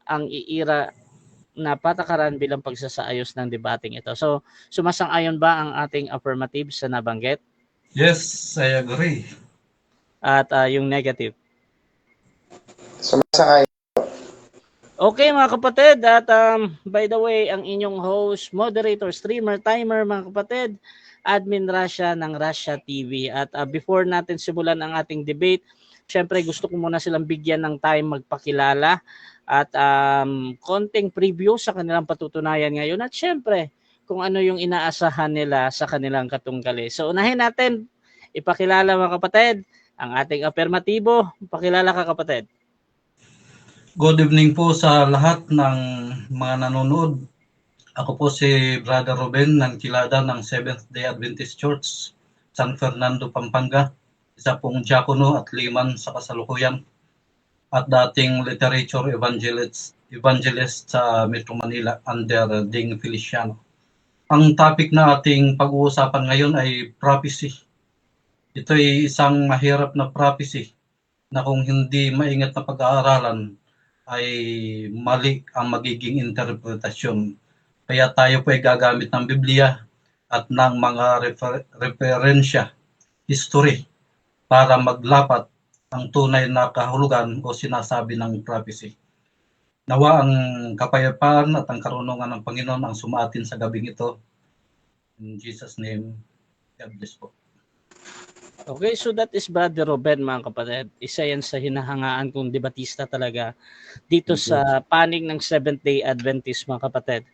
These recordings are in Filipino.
ang iira na patakaran bilang pagsasaayos ng debating ito. So, sumasang-ayon ba ang ating affirmative sa nabanggit? Yes, I agree. At yung negative? Sumasang-ayon. Okay mga kapatid, at by the way, ang inyong host, moderator, streamer, timer mga kapatid, Admin Russia ng Russia TV. At before natin simulan ang ating debate, syempre gusto ko muna silang bigyan ng time magpakilala at konting preview sa kanilang patutunayan ngayon at syempre kung ano yung inaasahan nila sa kanilang katunggali. So unahin natin ipakilala mga kapatid ang ating affirmatibo. Pakilala ka kapatid. Good evening po sa lahat ng mga nanonood. Ako po si Brother Ruben ng Kilada ng Seventh-day Adventist Church, San Fernando, Pampanga. Isa pong diakono at liman sa kasalukuyan at dating literature evangelist sa Metro Manila under Ding Feliciano. Ang topic na ating pag-uusapan ngayon ay prophecy. Ito ay isang mahirap na prophecy na kung hindi maingat na pag-aaralan ay mali ang magiging interpretasyon. Kaya tayo po ay gagamit ng Biblia at ng mga referensya, history, para maglapat ang tunay na kahulugan o sinasabi ng prophecy. Nawa ang kapayapaan at ang karunungan ng Panginoon ang sumaatin sa gabing ito. In Jesus' name, God bless po. Okay, so that is Brother Ruben mga kapatid. Isa yan sa hinahangaan kong debatista talaga dito sa panig ng Seventh-day Adventist mga kapatid.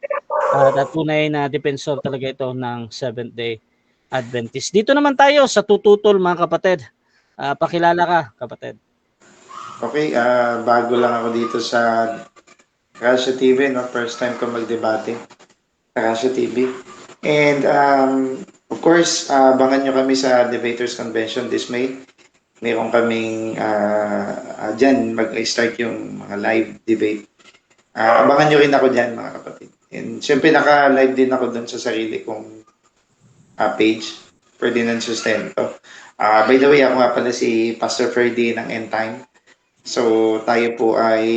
At tunay na defensor talaga ito ng Seventh-day Adventist. Dito naman tayo sa tututol mga kapatid. Pakilala ka kapatid. Okay, bago lang ako dito sa Russia TV, no? First time ko magdebate sa Russia TV. And of course, abangan nyo kami sa Debaters Convention this May. Meron kaming dyan, mag-start yung mga live debate. Abangan nyo rin ako dyan mga kapatid. And syempre naka-live din ako dun sa sarili kong page, Ferdinand Sustento. By the way, ako nga pala si Pastor Ferdy ng End Time. So tayo po ay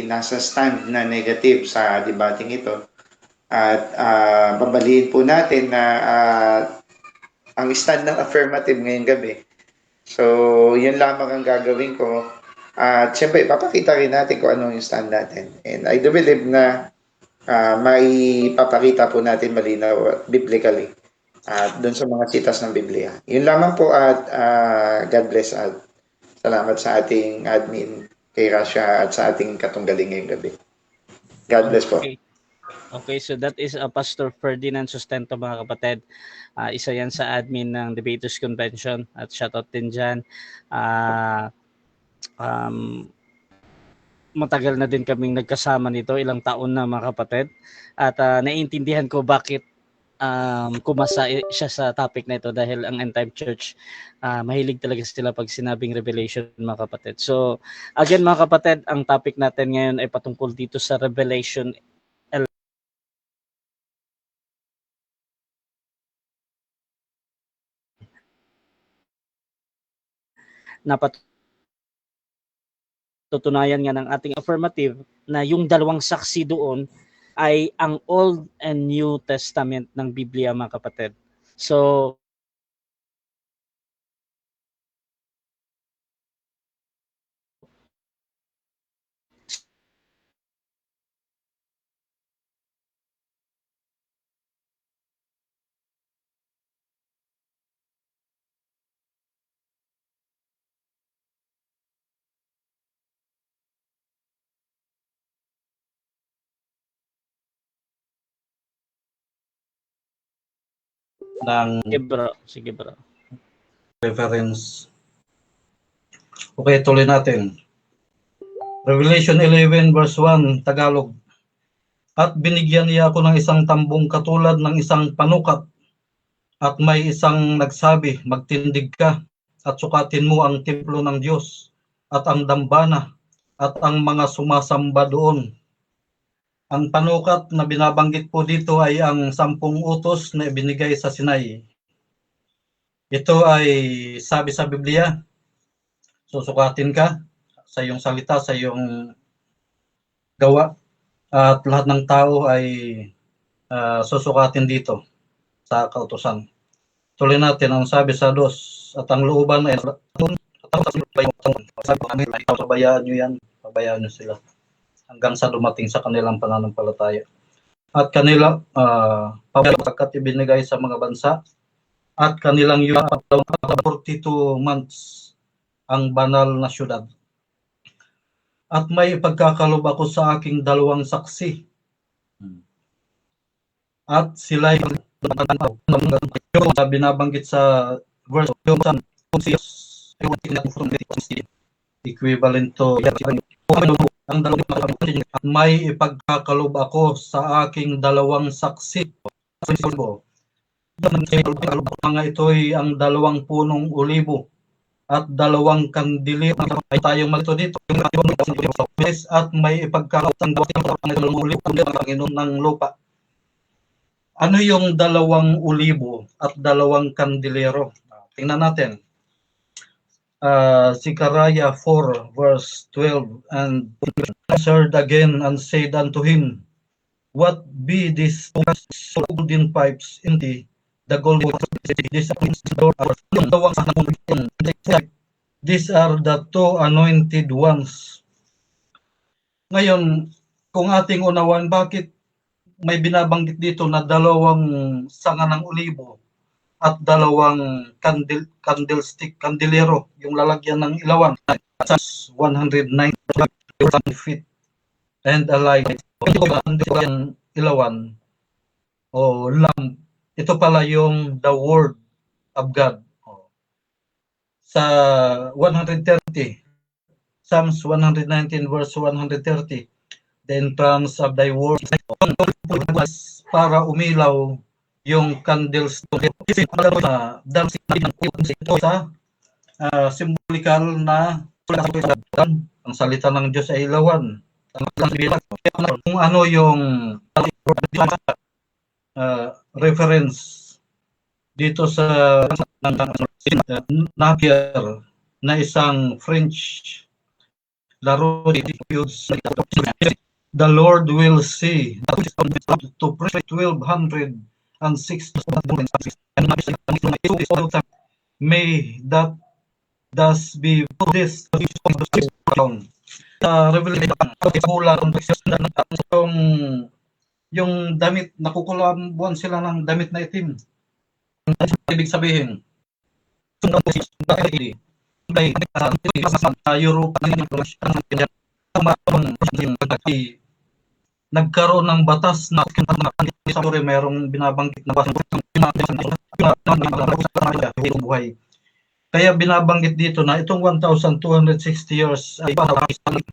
nasa stand na negative sa debating ito. At babaliin po natin na ang stand ng affirmative ngayong gabi. So, yun lamang ang gagawin ko. At syempre, ipapakita rin natin kung ano yung stand natin. And I do believe na maipapakita po natin malinaw biblically doon sa mga sitas ng Biblia. Yun lamang po at God bless at salamat sa ating admin kay Rasha at sa ating katunggaling ngayong gabi. God bless po. Okay, so that is Pastor Ferdinand Sustento mga kapatid. Isa yan sa admin ng Debaters Convention at shoutout din dyan. Matagal na din kaming nagkasama nito, ilang taon na mga kapatid. At naiintindihan ko bakit kumasa siya sa topic na ito dahil ang End Time Church, mahilig talaga sila pag sinabing revelation mga kapatid. So again mga kapatid, ang topic natin ngayon ay patungkol dito sa Revelation na patutunayan nga ng ating affirmative na yung dalawang saksi doon ay ang Old and New Testament ng Biblia mga kapatid. So sige bro. Reference. Okay, tuloy natin. Revelation 11 verse 1, Tagalog. At binigyan niya ako ng isang tambong katulad ng isang panukat. At may isang nagsabi, magtindig ka at sukatin mo ang templo ng Diyos at ang dambana at ang mga sumasamba doon. Ang panukat na binabanggit po dito ay ang 10 utos na ibinigay sa Sinai. Ito ay sabi sa Biblia, susukatin ka sa iyong salita, sa iyong gawa at lahat ng tao ay susukatin dito sa kautusan. Tuloy natin ang sabi sa dos at ang looban ay pabayaan nyo yan, pabayaan nyo sila hanggang sa dumating sa kanilang pananampalataya. At kanila pagkat ibinigay sa mga bansa at kanilang 42 months ang banal na syudad. At may ipagkakalob ako sa aking dalawang saksi. At sila binabanggit sa verse equivalent to ang may ipagkakalob ako sa aking dalawang saksi. Mga ito'y ang dalawang punong olibo at dalawang kandilir ay tayong malito dito at may ipagkakatang ng Panginoon ng lupa. Ano yung dalawang olibo at dalawang kandilero? Tingnan natin. Zechariah 4 verse 12, and answered again and said unto him, what be these golden pipes in the golden these are the two anointed ones. Ngayon, kung ating unawan, bakit may binabanggit dito na dalawang sanga ng olibo at dalawang candlestick, kandilero, yung lalagyan ng ilawan, 109 feet and a light. Yung ilawan o lamp, ito pala yung the word of God. Sa 130, Psalms 119 verse 130, the entrance of thy word para umilaw yung candlestick sa symbolikal na ang salita ng Diyos ay ilawan. Kung ano yung reference dito sa Napier na isang French laro, the Lord will see to pray 1260 may that thus be this Revelation yung damit, nakukulabuan sila ng damit na itim. Ibig sabihin Europe nagkaroon ng batas na mayroong binabanggit na buhay. Kaya binabanggit dito na itong 1,260 years ay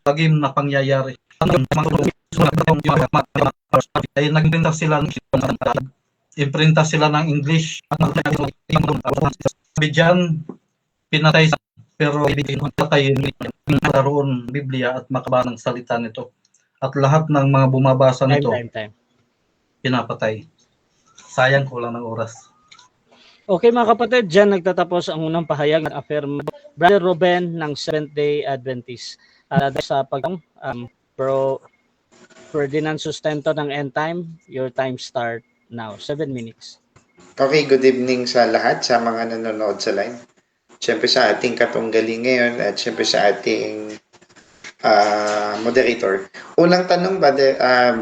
lagim na pangyayari. Ay imprinta sila ng English. Sabi dyan, pinatay pero pinatay naroon Biblia at makaba ng salita nito. At lahat ng mga bumabasa nito, pinapatay. Sayang ko lang ng oras. Okay mga kapatid, dyan nagtatapos ang unang pahayag ng affirm Brother Ruben ng Seventh-day Adventist. Sa Pro Ferdinand Sustento ng End Time, your time start now. 7 minutes. Okay, good evening sa lahat, sa mga nanonood sa live. Siyempre sa ating katunggali ngayon at siyempre sa ating moderator. Unang tanong ba,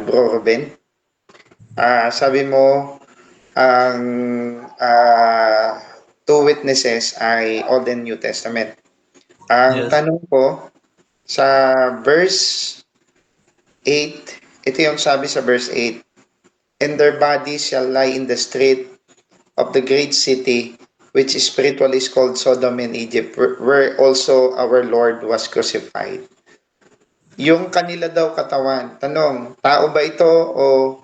Bro Ruben? Sabi mo, ang two witnesses ay Old and New Testament. Ang tanong ko, sa verse 8, ito yung sabi sa verse 8, and their bodies shall lie in the street of the great city, which spiritually is called Sodom and Egypt, where also our Lord was crucified. Yung kanila daw katawan, tanong, tao ba ito o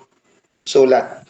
sulat?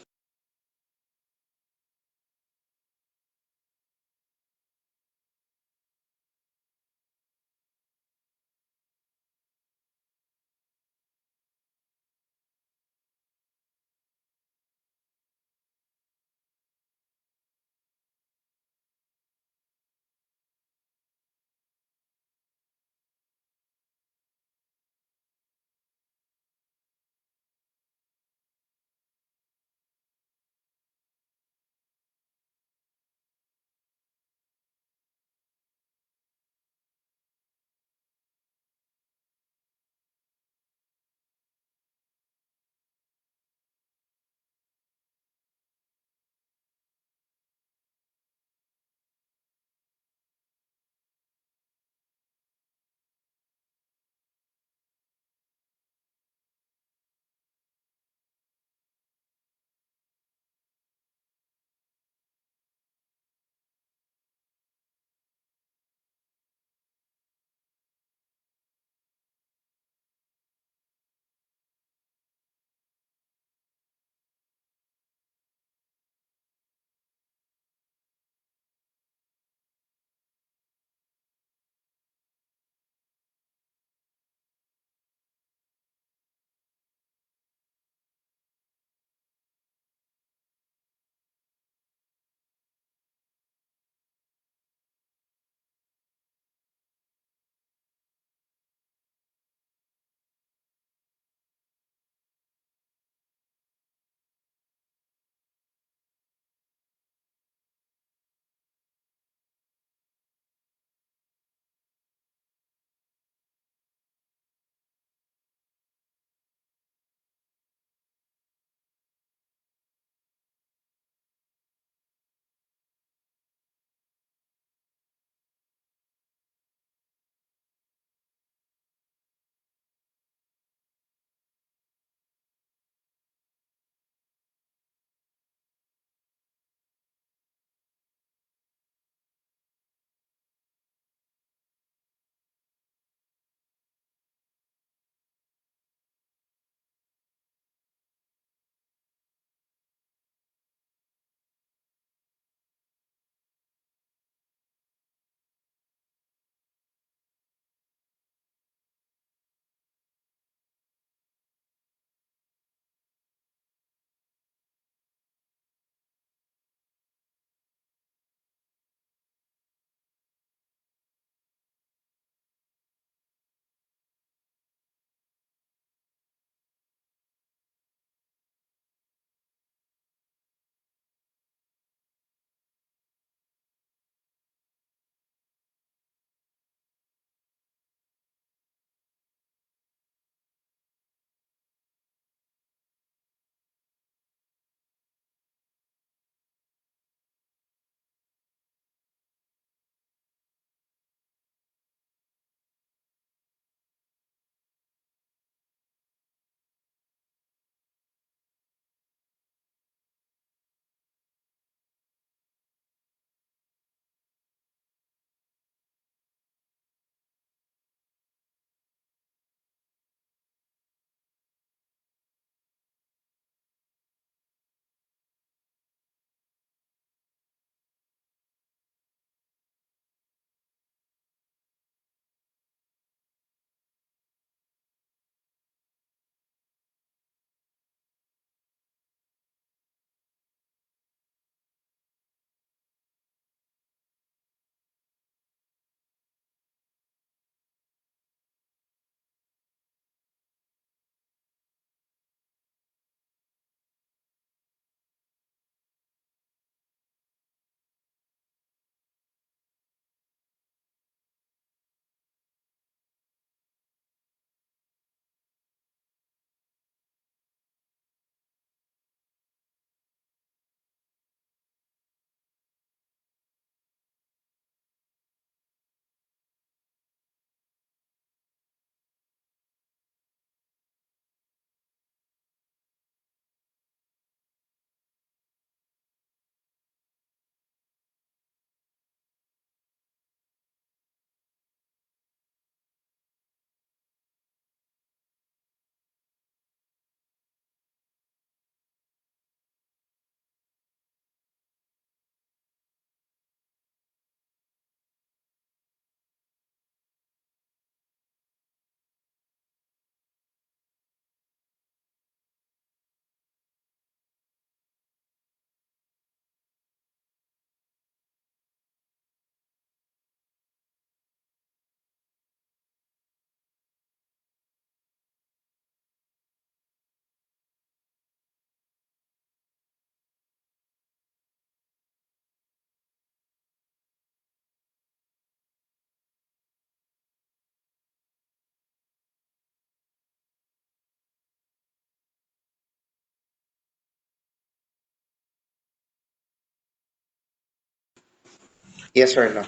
Yes or no?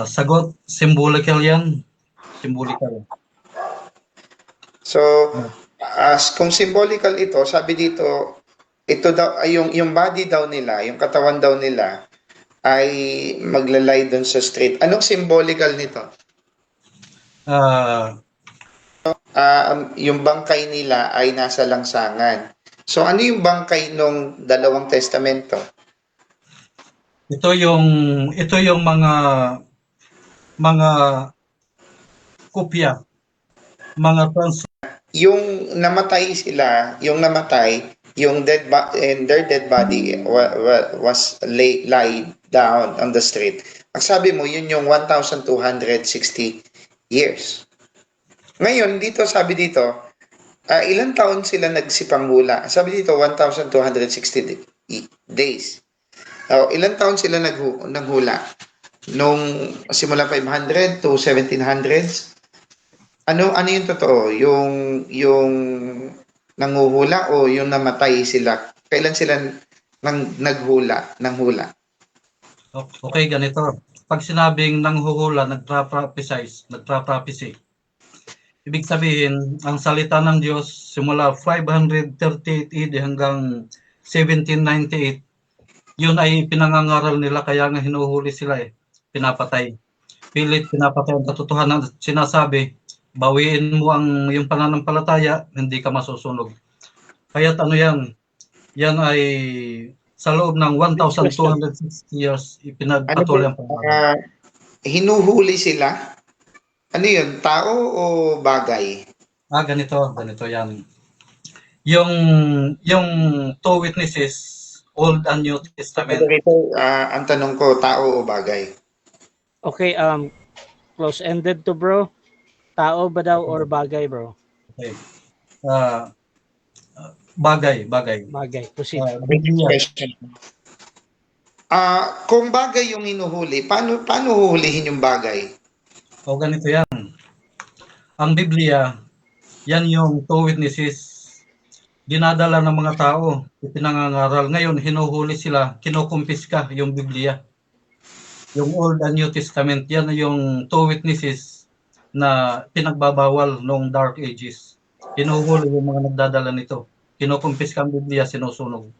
Sagot, symbolical yan. Symbolical. So, kung symbolical ito, sabi dito, ito daw ay yung body daw nila, yung katawan daw nila ay maglalay doon sa street. Anong symbolical nito? Ah, Yung bangkay nila ay nasa langsangan. So ano yung bangkay nung dalawang testamento? ito yung mga kopya, mga Yung namatay sila, yung namatay, yung and their dead body was laid down on the street. Ang sabi mo, yun yung 1,260 years. Ngayon, dito sabi dito, ilang taon sila nagsipanghula? Sabi dito, 1,260 days. Ilang taon sila naghula? Nung simula 500 to 1700s? Ano yung totoo? Yung nanguhula o yung namatay sila? Kailan sila naghula, ng hula? Okay, ganito. Pag sinabing nanghuhula, nagpra-prophecy. Ibig sabihin, ang salita ng Diyos simula 538 AD hanggang 1798, yun ay pinangangaral nila kaya nga hinuhuli sila pinapatay. Pilit pinapatay ang katotohanan at sinasabi, bawiin mo ang yung pananampalataya, hindi ka masusunog. Kaya't ano yan ay sa loob ng 1,260 years ipinagpatuloy ang pangaral. Hinuhuli sila? Ano yun? Tao o bagay? Ganito yan. Yung two witnesses, Old and New Testament. Ang tanong ko, tao o bagay? Okay, close-ended to bro. Tao ba daw or bagay, bro? Okay. Bagay. Bagay. Proceed. Kung bagay yung hinuhuli, paano huhulihin yung bagay? Ganito yan. Ang Biblia, yan yung two witnesses. Dinadala ng mga tao, ipinangangaral. Ngayon, hinuhuli sila, kinukumpiska yung Biblia. Yung Old and New Testament, yan yung two witnesses na pinagbabawal noong Dark Ages. Hinuhuli yung mga nagdadala nito. Kinukumpiska ang Biblia, sinusunog.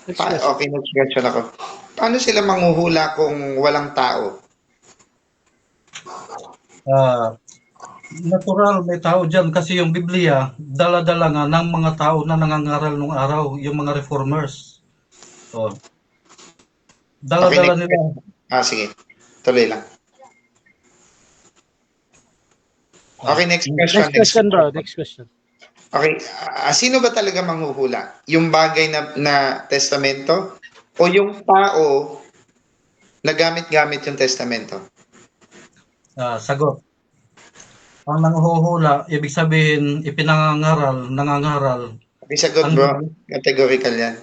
Okay, next question ako. Paano sila manghuhula kung walang tao? Natural, may tao dyan kasi yung Biblia, dala-dala nga ng mga tao na nangangaral nung araw, yung mga reformers. Dala-dala nila. Sige. Tuloy lang. Okay, next question. Next question, bro. Next question. Okay, sino ba talaga manghuhula? Yung bagay na testamento o yung tao na gamit-gamit yung testamento? Sagot. Ang nanghuhula, ibig sabihin, nangangaral. Okay, sagot bro. Categorical yan.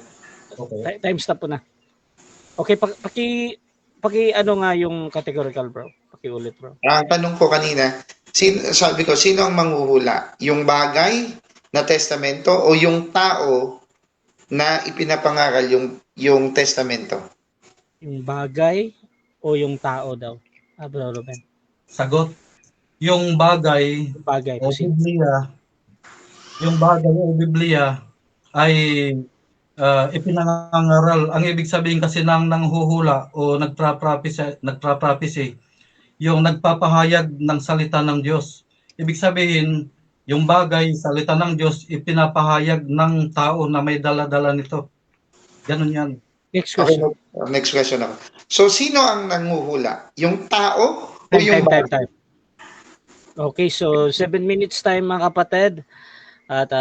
Okay. Time stop po na. Okay, paki ano nga yung categorical, bro? Pakiulit, bro. Ang tanong ko kanina, sabi ko, sino ang manghuhula? Yung bagay na testamento o yung tao na ipinapangaral yung testamento? Yung bagay o yung tao daw? Bro Ruben. Sagot. Yung bagay o Biblia, yung bagay o Biblia ay ipinangangaral. Ang ibig sabihin kasi ng nanghuhula o nagpra-prophecy, yung nagpapahayag ng salita ng Diyos. Ibig sabihin, yung bagay, salita ng Diyos, ipinapahayag ng tao na may dala-dala nito. Ganun yan. Next question. Okay, next question ako. So, sino ang nanguhula? Yung tao o yung time. Okay, so 7 minutes time mga kapatid. At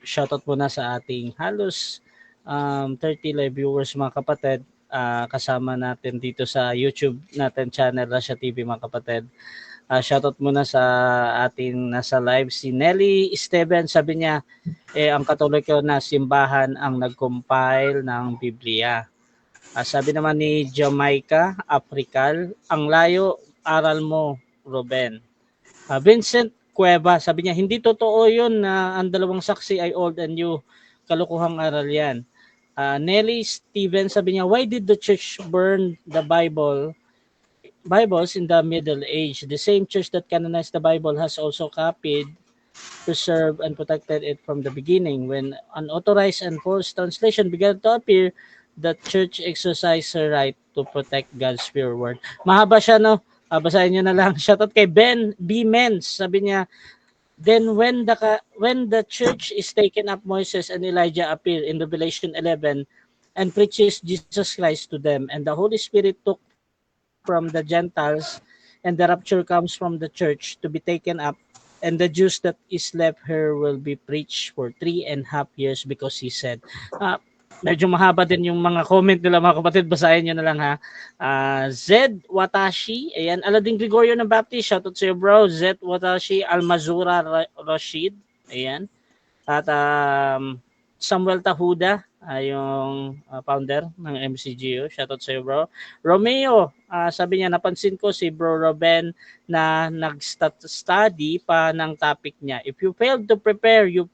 shoutout muna sa ating halos 30 live viewers mga kapatid. Kasama natin dito sa YouTube natin channel Russia TV mga kapatid. Shoutout muna sa ating nasa live si Nelly Esteban. Sabi niya, ang Katoliko na simbahan ang nag-compile ng Biblia. Sabi naman ni Jamaica Africal, ang layo aral mo, Ruben. Vincent Cueva, sabi niya, hindi totoo yun na ang dalawang saksi ay old and new. Kalukuhang aral yan. Nelly Stevens, sabi niya, why did the church burn the Bibles in the Middle Age? The same church that canonized the Bible has also copied, preserved, and protected it from the beginning. When unauthorized and false translation began to appear, the church exercised her right to protect God's pure word. Mahaba siya, no? Basahin nyo na lang. Shoutout kay Ben B. Menz. Sabi niya, then when the church is taken up, Moses and Elijah appear in Revelation 11 and preaches Jesus Christ to them, and the Holy Spirit took from the Gentiles, and the rapture comes from the church to be taken up, and the Jews that is left here will be preached for 3.5 years because he said. Medyo mahaba din yung mga comment nila, mga kapatid. Basahin nyo na lang, ha. Zed Watashi, ayan. Alading Gregorio ng Baptist, shoutout sa iyo, bro. Zed Watashi, Almazura Rashid, ayan. At Samuel Tahuda, yung founder ng MCGO. Shoutout sa iyo, bro. Romeo, sabi niya, napansin ko si Bro Ruben na nag-study pa ng topic niya. If you failed to prepare, you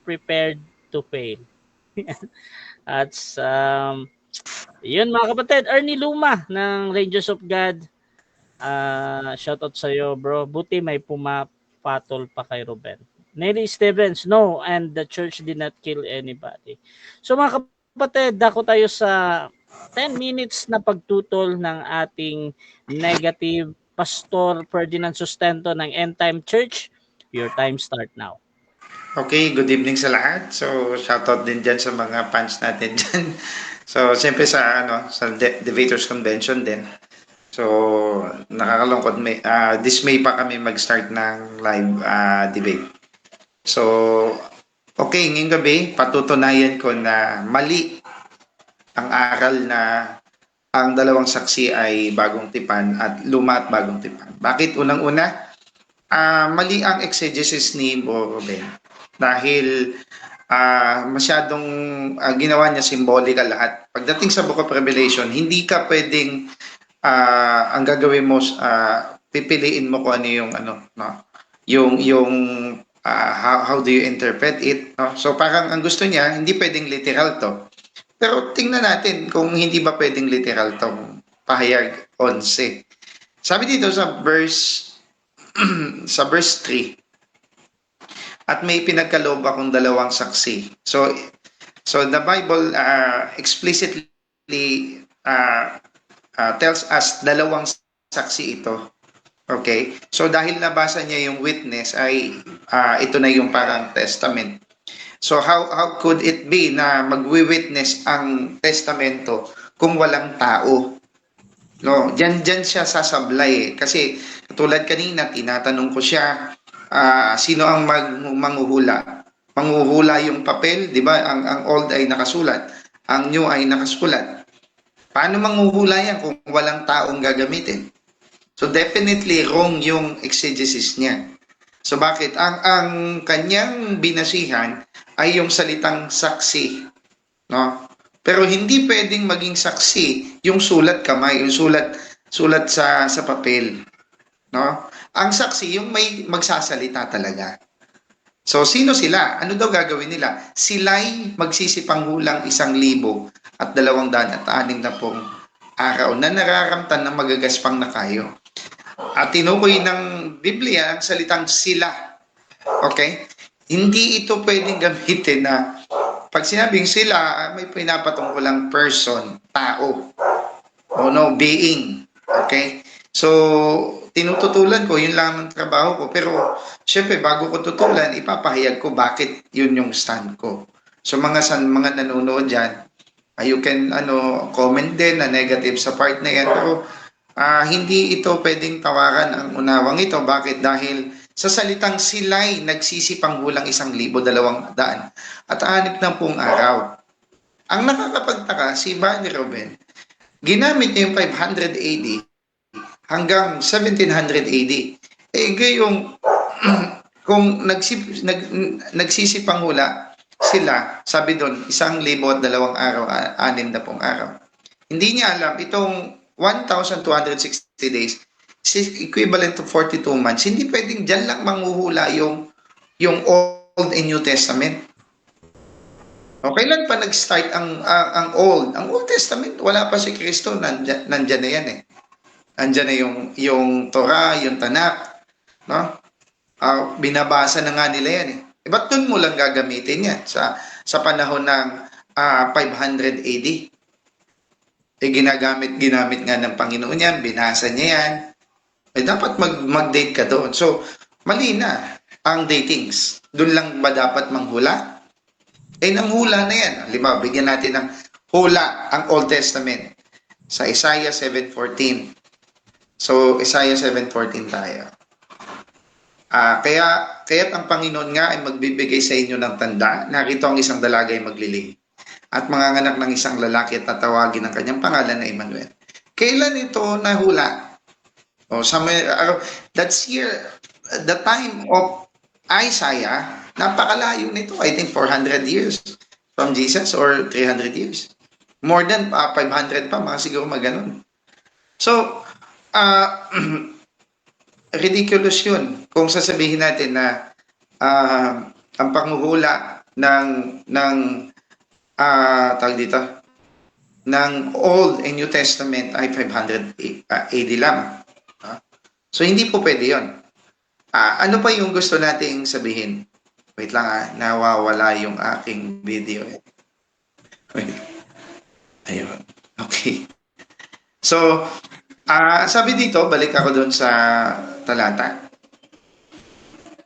prepared to fail. At yun, mga kapatid, Ernie Luma ng Rangers of God. Shoutout sa iyo, bro. Buti may pumapatol pa kay Ruben. Nelly Stevens, no, and the church did not kill anybody. So mga kapatid, dako tayo sa 10 minutes na pagtutol ng ating negative Pastor Ferdinand Sustento ng End Time Church. Your time start now. Okay, good evening sa lahat. So, shoutout din dyan sa mga fans natin dyan. So, siyempre sa Debaters Convention din. So, nakakalungkot. This May pa kami mag-start ng live debate. So, okay, ngayong gabi, patutunayan ko na mali ang aral na ang dalawang saksi ay bagong tipan at luma at bagong tipan. Bakit? Unang-una, mali ang exegesis ni Bro Ruben. Dahil masyadong ginawa niya symbolical lahat. Pagdating sa Book of Revelation, hindi ka pwedeng ang gagawin mo, pipiliin mo kung ano yung how do you interpret it, no? So parang ang gusto niya, hindi pwedeng literal to. Pero tingnan natin kung hindi ba pwedeng literal tong pahayag 11. Sabi dito sa verse sa verse 3, at may pinagkaloob akong dalawang saksi. So the Bible explicitly tells us dalawang saksi ito. Okay? So dahil nabasa niya yung witness ay ito na yung parang testament. So how could it be na magwi-witness ang testamento kung walang tao? No, diyan siya sasablay kasi katulad kanina tinatanong ko siya, sino ang manghuhula? Manghuhula yung papel, 'di ba? Ang old ay nakasulat, ang new ay nakasulat. Paano manghuhula yan kung walang taong gagamitin? So definitely wrong yung exegesis niya. So bakit? Ang kanyang binasihan ay yung salitang saksi, no? Pero hindi pwedeng maging saksi yung sulat kamay, yung sulat sa papel, no? Ang saksi yung may magsasalita talaga. So sino sila? Ano daw gagawin nila? Sila'y magsisipanghulang 1,260 araw na nararamtan na magagaspang na kayo. At tinukoy ng Biblia ang salitang sila. Okay? Hindi ito pwedeng gamitin na pag sinabing sila, may pinapatungkulang person, tao. O no, being. Okay? So, tinututulan ko, yun lang ang trabaho ko. Pero, syempre, bago ko tutulan, ipapahayag ko bakit yun yung stand ko. So, mga nanonood dyan, you can comment din na negative sa part na yan. Pero, hindi ito pwedeng tawaran ang unawang ito. Bakit? Dahil sa salitang sila'y nagsisipanghulang 1,200 at 60 araw. Ang nakakapagtaka, si Barney Ruben, ginamit niya yung 500 AD hanggang 1700 AD. Gayong kung nagsisipanghula sila, sabi doon, 1,200 araw, 60 araw. Hindi niya alam, itong 1,260 days is equivalent to 42 months. Hindi pwedeng dyan lang manghuhula yung Old and New Testament. O kailan pa nag-start ang Old? Ang Old Testament, wala pa si Kristo, nandyan na yan eh. Nandyan na yung Torah, yung Tanakh, no? Binabasa na nga nila yan eh. Ba't dun mo lang gagamitin yan sa panahon ng 500 AD? Ginamit nga ng Panginoon yan, binasa niya yan. Dapat mag-date ka doon. So, mali na ang datings. Doon lang ba dapat manghula? Nanghula na yan. Halimbawa, bigyan natin ng hula ang Old Testament sa Isaiah 7:14. So, Isaiah 7:14 tayo. Kaya ang Panginoon nga ay magbibigay sa inyo ng tanda. Narito ang isang dalaga ay magliling. At manganganak ng isang lalaki at tatawagin ang kanyang pangalan na Emmanuel. Kailan ito nahula? That's here, the time of Isaiah, napakalayo nito. I think 400 years from Jesus or 300 years. More than 500 pa, mga siguro maganon. So, ridiculous yun kung sasabihin natin na ang panghuhula tawag dito, ng Old and New Testament ay 500 AD lang. So, hindi po pwede yun. Ano pa yung gusto nating sabihin? Wait lang nawawala yung aking video. Wait. Ayun. Okay. So, sabi dito, balik ako doon sa talata.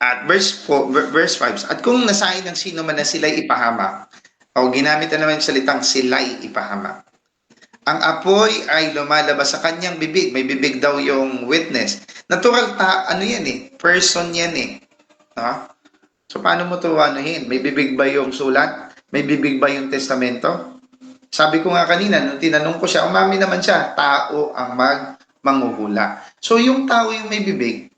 At verse 5, at kung nasahin ng sino man na sila'y ipahamak, o ginamit na naman yung salitang sila'y ipahamak, ang apoy ay lumalabas sa kanyang bibig. May bibig daw yung witness. Natural yan person yan eh. No? So paano mo ito anuhin? May bibig ba yung sulat? May bibig ba yung testamento? Sabi ko nga kanina, nung tinanong ko siya, umami naman siya, tao ang manghuhula. So yung tao yung may bibig.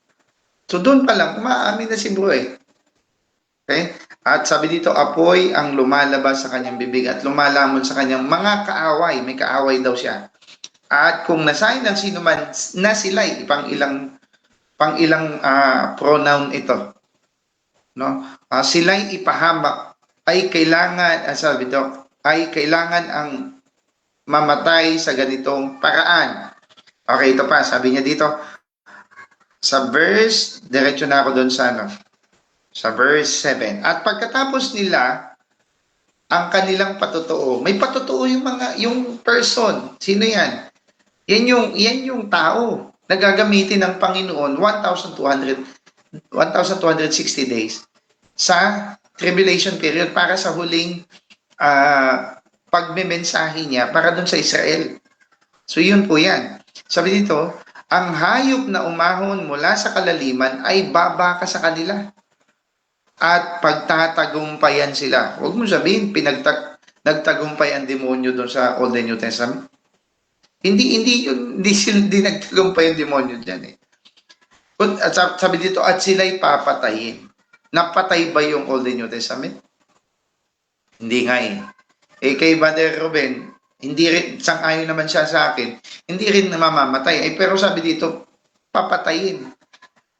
So doon pa lang, umaamin na si bro eh. Okay? At sabi dito, apoy ang lumalabas sa kanyang bibig at lumalamon sa kanyang mga kaaway. May kaaway daw siya. At kung nasahin ng sino man na sila'y pang ilang pronoun ito. No? Sila'y ipahamak ay kailangan, sabi dito, ay kailangan ang mamatay sa ganitong paraan. Okay, ito pa, sabi niya dito, sa verse, diretso na ako doon sa verse 7. At pagkatapos nila, ang kanilang patotoo, may patotoo yung person. Sino yan? Yan yung tao na gagamitin ng Panginoon 1,260 days sa tribulation period para sa huling pagmemensahe niya para doon sa Israel. So yun po yan. Sabi dito, ang hayop na umahon mula sa kalaliman ay babaka sa kanila at pagtatagumpayan sila. Huwag mo sabihin, nagtagumpay ang demonyo doon sa Old and New Testament. Hindi nagtagumpay ang demonyo dyan eh. At sabi dito, at sila'y papatayin. Napatay ba yung Old and New Testament? Hindi nga eh. Kay Brother Ruben, hindi rin, sang-ayon naman siya sa akin, hindi rin mamamatay. Pero sabi dito, papatayin.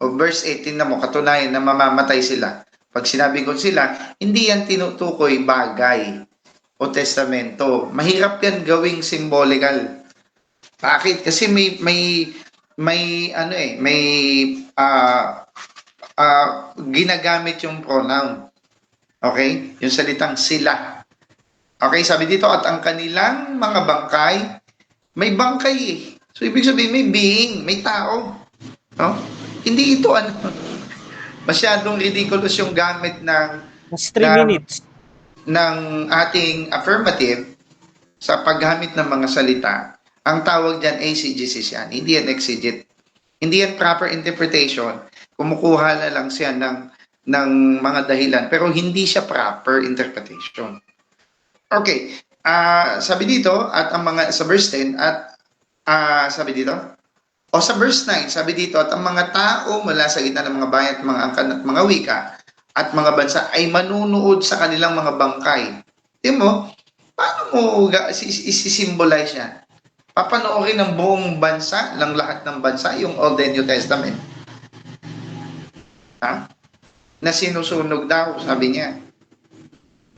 O verse 18 na mo, katunayan na mamamatay sila. Pag sinabi ko sila, hindi yan tinutukoy bagay o testamento. Mahirap yan gawing symbolical. Bakit? Kasi may ginagamit yung pronoun. Okay? Yung salitang sila. Okay, sabi dito, at ang kanilang mga bangkay, may bangkay eh. So, ibig sabihin, may being, may tao. No? Hindi ito, masyadong ridiculous yung gamit ng 3 minutes ng ating affirmative sa paggamit ng mga salita. Ang tawag dyan, exegesis yan. Hindi yan exegete. Hindi yan proper interpretation. Kumukuha na lang siya ng mga dahilan. Pero hindi siya proper interpretation. Okay, sabi dito, at ang mga, sa verse 10, at sabi dito, sa verse 9, sabi dito, at ang mga tao mula sa gitna ng mga bayan at mga angkan at mga wika at mga bansa ay manunood sa kanilang mga bangkay. Tingnan mo, paano mo isi-symbolize yan? Papanoorin ng buong bansa, ng lahat ng bansa, yung Old and New Testament. Na sinusunog daw, sabi niya.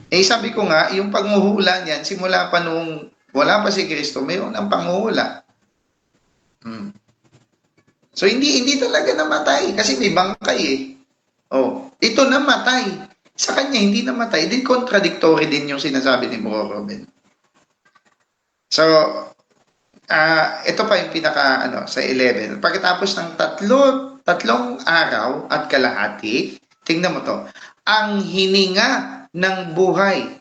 Eh sabi ko nga, yung panghuhula niyan, simula pa nung wala pa si Kristo, mayroon ang panghuhula. Hmm. So hindi talaga namatay kasi may bangkay eh. Oh, ito namatay. Sa kanya hindi namatay, din contradictory din yung sinasabi ni Bro Robin. So, ito pa yung pinaka ano sa 11. Pagkatapos ng tatlong araw at kalahati, tingnan mo to, ang hininga ng buhay.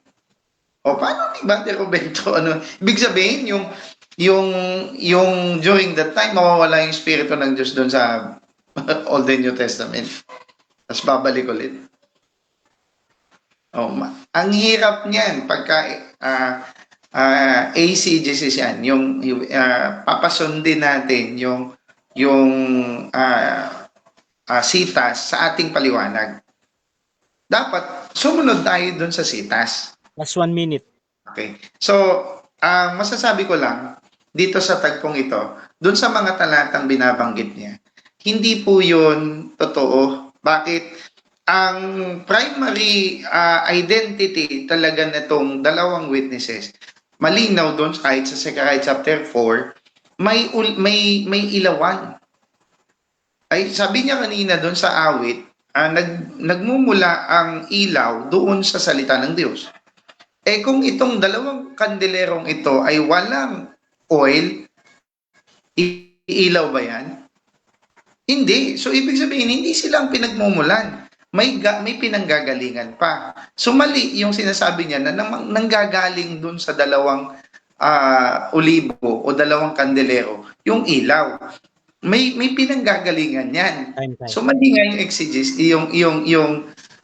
O paano ni Brother Roberto ano? Ibig sabihin yung during that time mawawala yung espiritu ng Diyos doon sa Old and New Testament. Tapos babalik ulit. Oh, ang hirap niyan pagka ACGC yan, yung papasundin natin yung sitas sa ating paliwanag. Dapat sumunod tayo doon sa sitas. Last 1 minute. Okay. So, masasabi ko lang dito sa tagpong ito, doon sa mga talatang binabanggit niya, hindi po yun totoo. Bakit? Ang primary identity talaga nitong dalawang witnesses, malinaw doon kahit sa Zechariah chapter 4, may ilawan. Ay sabi niya kanina doon sa awit, nagmumula ang ilaw doon sa salita ng Diyos. Eh kung itong dalawang kandelerong ito ay walang oil, ilaw ba yan? Hindi. So ibig sabihin, hindi silang pinagmumulan. May pinanggagalingan pa. So mali yung sinasabi niya na nanggagaling dun sa dalawang olibo o dalawang kandelero, yung ilaw. May pinanggagalingan yan. So mali nga yung exegesis,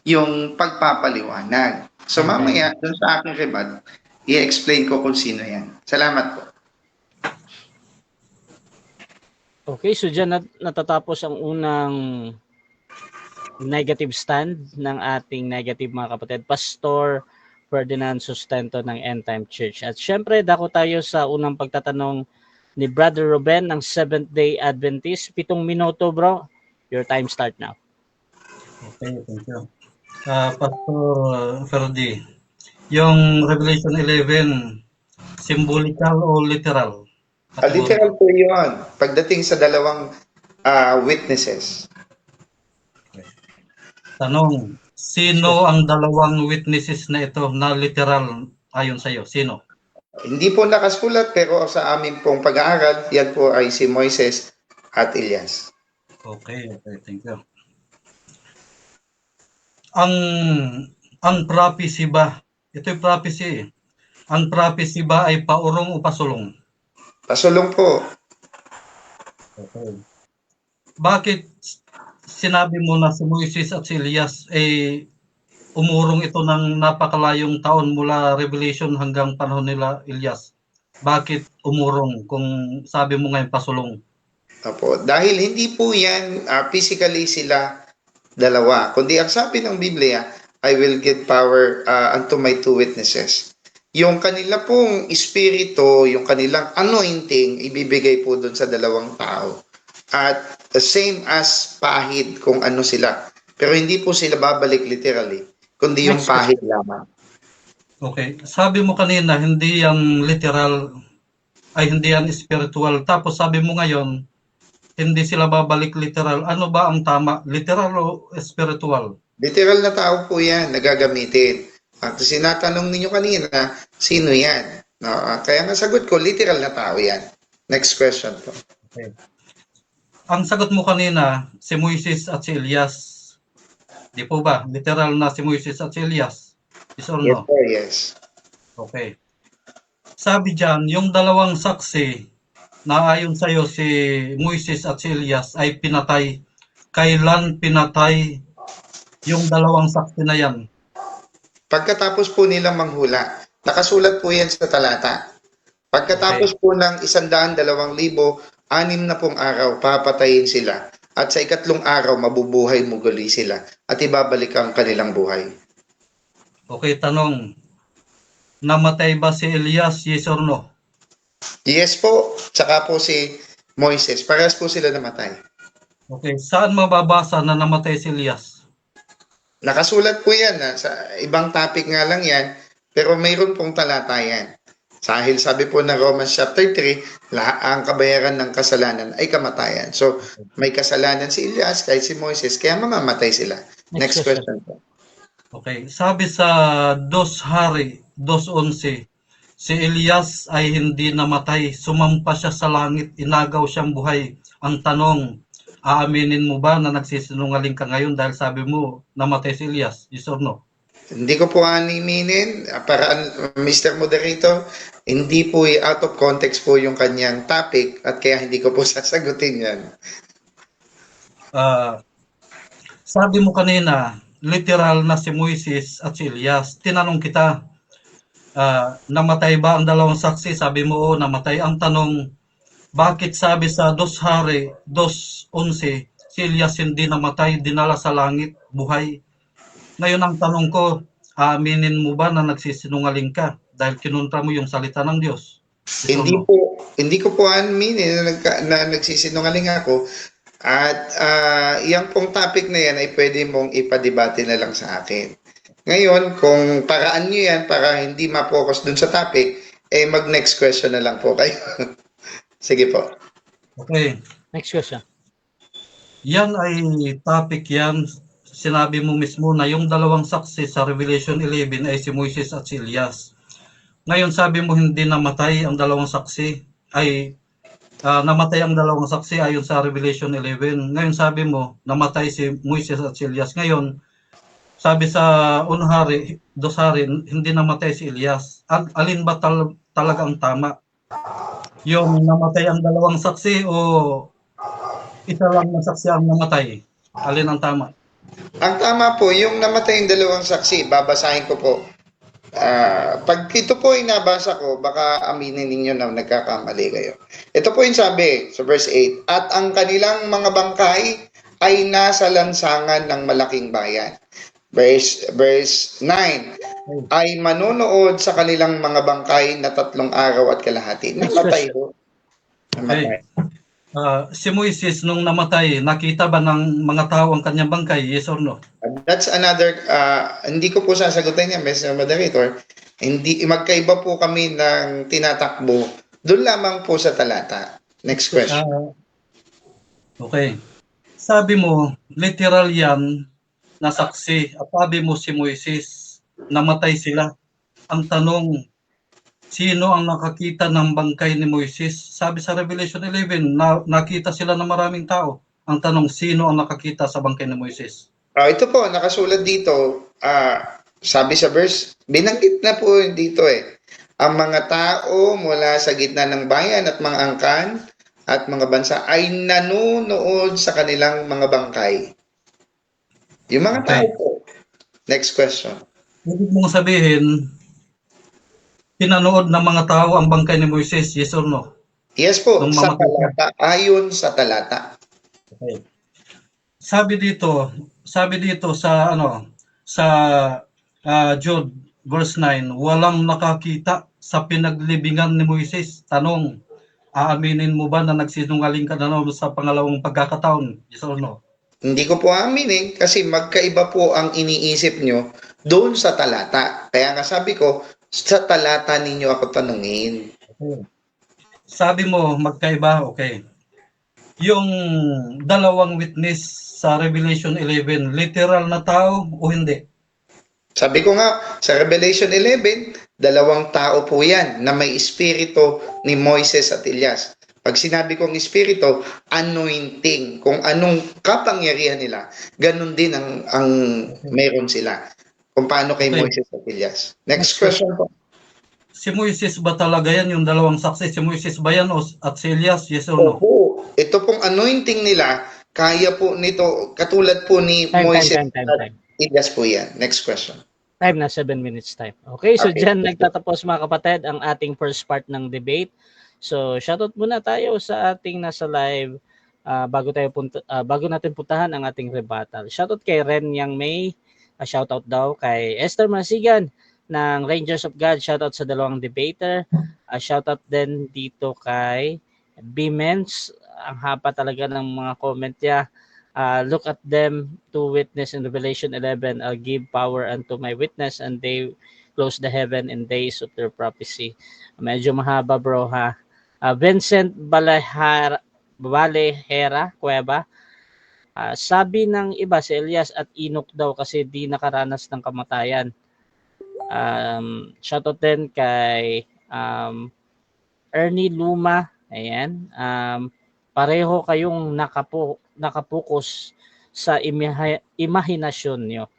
yung pagpapaliwanag. So mamaya dun sa aking rebut, i-explain ko kung sino yan. Salamat po. Okay, so dyan natatapos ang unang negative stand ng ating negative mga kapatid, Pastor Ferdinand Sustento ng End Time Church. At syempre, dako tayo sa unang pagtatanong ni Brother Ruben ng Seventh-day Adventist. 7 minuto, bro. Your time start now. Okay, thank you. Pastor Ferdi, yung Revelation 11, symbolical o literal? Literal po yun. Pagdating sa dalawang witnesses. Tanong, sino ang dalawang witnesses na ito na literal ayon sa iyo? Sino? Hindi po nakasulat pero sa amin pong pag-aaral, yan po ay si Moises at Elias. Okay, thank you. Ang prophecy ba? Ito yung prophecy. Ang prophecy ba ay paurong o pasulong? Pasulong po. Okay. Bakit sinabi mo na si Moises at si Elias ay umurong ito ng napakalayong taon mula Revelation hanggang panahon nila Elias? Bakit umurong kung sabi mo ngayon pasulong? Opo. Dahil hindi po yan physically sila dalawa. Kundi ang sabi ng Biblia, I will give power unto my two witnesses. Yung kanila pong espiritu, yung kanilang anointing, ibibigay po doon sa dalawang tao. At the same as pahid kung ano sila. Pero hindi po sila babalik literally, kundi yung pahid lamang. Okay. Sabi mo kanina, hindi yan literal, ay hindi yan spiritual. Tapos sabi mo ngayon, hindi sila babalik literal. Ano ba ang tama? Literal o spiritual? Literal na tao po yan, nagagamitin. At sinatanong ninyo kanina, sino yan? No, kaya nasagot ko, literal na tao yan. Next question po. Okay. Ang sagot mo kanina, si Moises at si Elias. Di po ba? Literal na si Moises at si Elias. Yes or no? Yes, sir, yes. Okay. Sabi dyan, yung dalawang saksi na ayon sa'yo si Moises at si Elias ay pinatay. Kailan pinatay yung dalawang saksi na yan? Pagkatapos po nilang manghula, nakasulat po yan sa talata. Pagkatapos po ng 100,000, 2,000, 6 na pong araw, papatayin sila. At sa ikatlong araw, mabubuhay muli sila. At ibabalik ang kanilang buhay. Okay, tanong. Namatay ba si Elias? Yes or no? Yes po. Tsaka po si Moises. Parehas po sila namatay. Okay, saan mababasa na namatay si Elias? Nakasulat po yan. Sa ibang topic nga lang yan, pero mayroon pong talata yan. Dahil sabi po ng Romans chapter 3, ang kabayaran ng kasalanan ay kamatayan. So, may kasalanan si Elias kahit si Moises, kaya mamamatay sila. Next question po. Okay, sabi sa 2 Hari 2:11, si Elias ay hindi namatay, sumampa siya sa langit, inagaw siyang buhay. Ang tanong, aaminin mo ba na nagsisinungaling ka ngayon dahil sabi mo namatay si Elias? Yes or no? Hindi ko po animinin, para Mr. Moderator, hindi po out of context po yung kanyang topic at kaya hindi ko po sasagutin yan. Sabi mo kanina, literal na si Moises at si Elias. Tinanong kita, namatay ba ang dalawang saksi? Sabi mo, oo, namatay. Ang tanong, bakit sabi sa 2 Hari 2:11, si Elias hindi namatay, dinala sa langit, buhay? Ngayon ang tanong ko, aaminin mo ba na nagsisinungaling ka dahil kinontra mo yung salita ng Diyos? Hindi ko po aminin na nagsisinungaling ako. At yung pong topic na yan ay pwede mong ipadebate na lang sa akin. Ngayon, kung paraan nyo yan para hindi ma-focus dun sa topic, mag-next question na lang po kayo. Sige po. Okay. Next question. Yan ay topic yan. Sinabi mo mismo na yung dalawang saksi sa Revelation 11 ay si Moises at si Elias. Ngayon sabi mo hindi namatay ang dalawang saksi, ay namatay ang dalawang saksi ayon sa Revelation 11. Ngayon sabi mo, namatay si Moises at si Elias. Ngayon, sabi sa 2 Hari, hindi namatay si Elias. Alin ba talaga ang tama? Yung namatay ang dalawang saksi o isa lang na saksi ang namatay? Alin ang tama? Ang tama po, yung namatay yung dalawang saksi, babasahin ko po. Pag ito po ay nabasa ko, baka aminin ninyo na nagkakamali kayo. Ito po yung sabi sa verse 8, at ang kanilang mga bangkay ay nasa lansangan ng malaking bayan. Verse 9, ay manonood sa kanilang mga bangkay na 3 araw at kalahati. Namatay po. Namatay. Si Moises nung namatay, nakita ba ng mga tao ang kanyang bangkay? Yes or no? That's another, hindi ko po sasagutin yan, Mr. Moderator. Hindi, magkaiba po kami ng tinatakbo. Doon lamang po sa talata. Next question. Okay. Sabi mo, literal yan na saksi. At sabi mo si Moises, namatay sila. Ang tanong, sino ang nakakita ng bangkay ni Moises? Sabi sa Revelation 11, nakita sila ng maraming tao. Ang tanong, sino ang nakakita sa bangkay ni Moises? Ito po, nakasulat dito, sabi sa verse, binanggit na po dito ang mga tao mula sa gitna ng bayan at mga angkan at mga bansa ay nanonood sa kanilang mga bangkay. Yung mga tao po. Next question. Ibig mong sabihin, pinanood ng mga tao ang bangkay ni Moises, yes or no? Yes po, sa talata, ayon sa talata. Okay. Sabi dito sa Jude verse 9, walang nakakita sa pinaglibingan ni Moises. Tanong, aaminin mo ba na nagsinungaling ka na sa pangalawang pagkakataon? Yes or no? Hindi ko po aminin kasi magkaiba po ang iniisip nyo doon sa talata. Kaya nga sabi ko, sa talata ninyo ako tanungin. Okay. Sabi mo, magkaiba, okay. Yung dalawang witness sa Revelation 11, literal na tao o hindi? Sabi ko nga, sa Revelation 11, dalawang tao po yan na may espiritu ni Moises at Elias. Pag sinabi kong espiritu, anointing, kung anong kapangyarihan nila, ganun din ang meron sila. Kung paano kay Moises at Elias. Next question po. Si Moises ba talaga yan, yung dalawang saksi? Si Moises ba yan at si Elias? Yes or no? Opo. Ito pong anointing nila, kaya po nito, katulad po ni Moises at Elias po yan. Next question. Time na 7 minutes time. Okay, so dyan nagtatapos mga kapatid ang ating first part ng debate. So shoutout muna tayo sa ating nasa live bago natin puntahan ang ating rebuttal. Shoutout kay Ren Yang May, shoutout daw kay Esther Masigan ng Rangers of God, shoutout sa dalawang debater. Shoutout din dito kay Bimens, ang haba talaga ng mga comment niya. Look at them to witness in Revelation 11. I'll give power unto my witness, and they close the heaven in days of their prophecy. Medyo mahaba, bro, ha. Vincent Valehera Cueva. Sabi ng iba si Elias at Enoch daw kasi di nakaranas ng kamatayan. Shoutout din kay Ernie Luma. Ayan. Pareho kayong nakapokus sa imahinasyon nyo.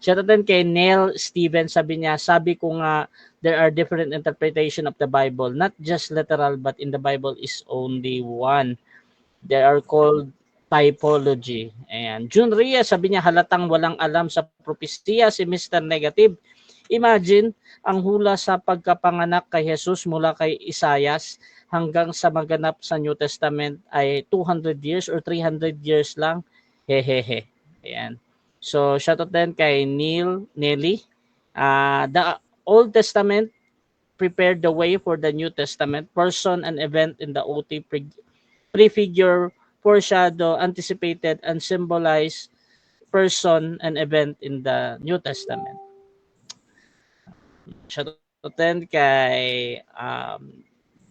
Shoutout din kay Neil Steven. Sabi ko nga, there are different interpretation of the Bible. Not just literal, but in the Bible is only one. They are called typology. Ayan. June Ria, sabi niya, halatang walang alam sa propesya si Mr. Negative. Imagine, ang hula sa pagkapanganak kay Jesus mula kay Isaias hanggang sa maganap sa New Testament ay 200 years or 300 years lang. Hehehe. Ayan. So, shoutout din kay Nelly. The Old Testament prepared the way for the New Testament. Person and event in the OT prefigure, foreshadow, anticipated, and symbolize person and event in the New Testament. Shoutout din kay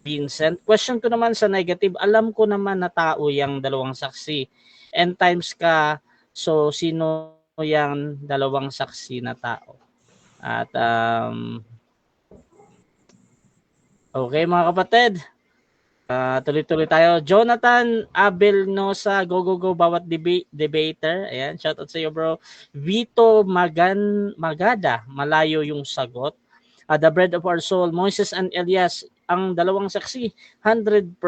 Vincent. Question ko naman sa negative. Alam ko naman na tao yung dalawang saksi. End times ka, so sino yung dalawang saksi na tao? At okay mga kapatid, tuloy-tuloy tayo. Jonathan Abelnosa, go bawat debater. Ayan, shoutout sa iyo bro. Vito Magada, malayo yung sagot. The bread of our soul, Moses and Elias, ang dalawang saksi, 100%.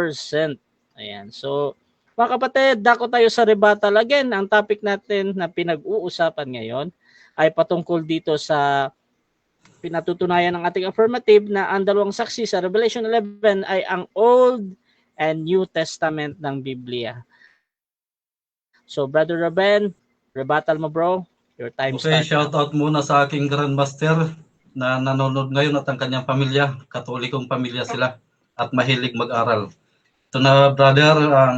Ayan, so mga kapatid, dako tayo sa rebuttal. Again, ang topic natin na pinag-uusapan ngayon ay patungkol dito sa pinatutunayan ng ating affirmative na ang dalawang saksi sa Revelation 11 ay ang Old and New Testament ng Biblia. So, Brother Ruben, rebuttal mo bro. Your time starts. Okay, shout out muna sa aking grandmaster na nanonood ngayon at ang kanyang pamilya. Katolikong pamilya sila at mahilig mag-aral. Ito na brother, ang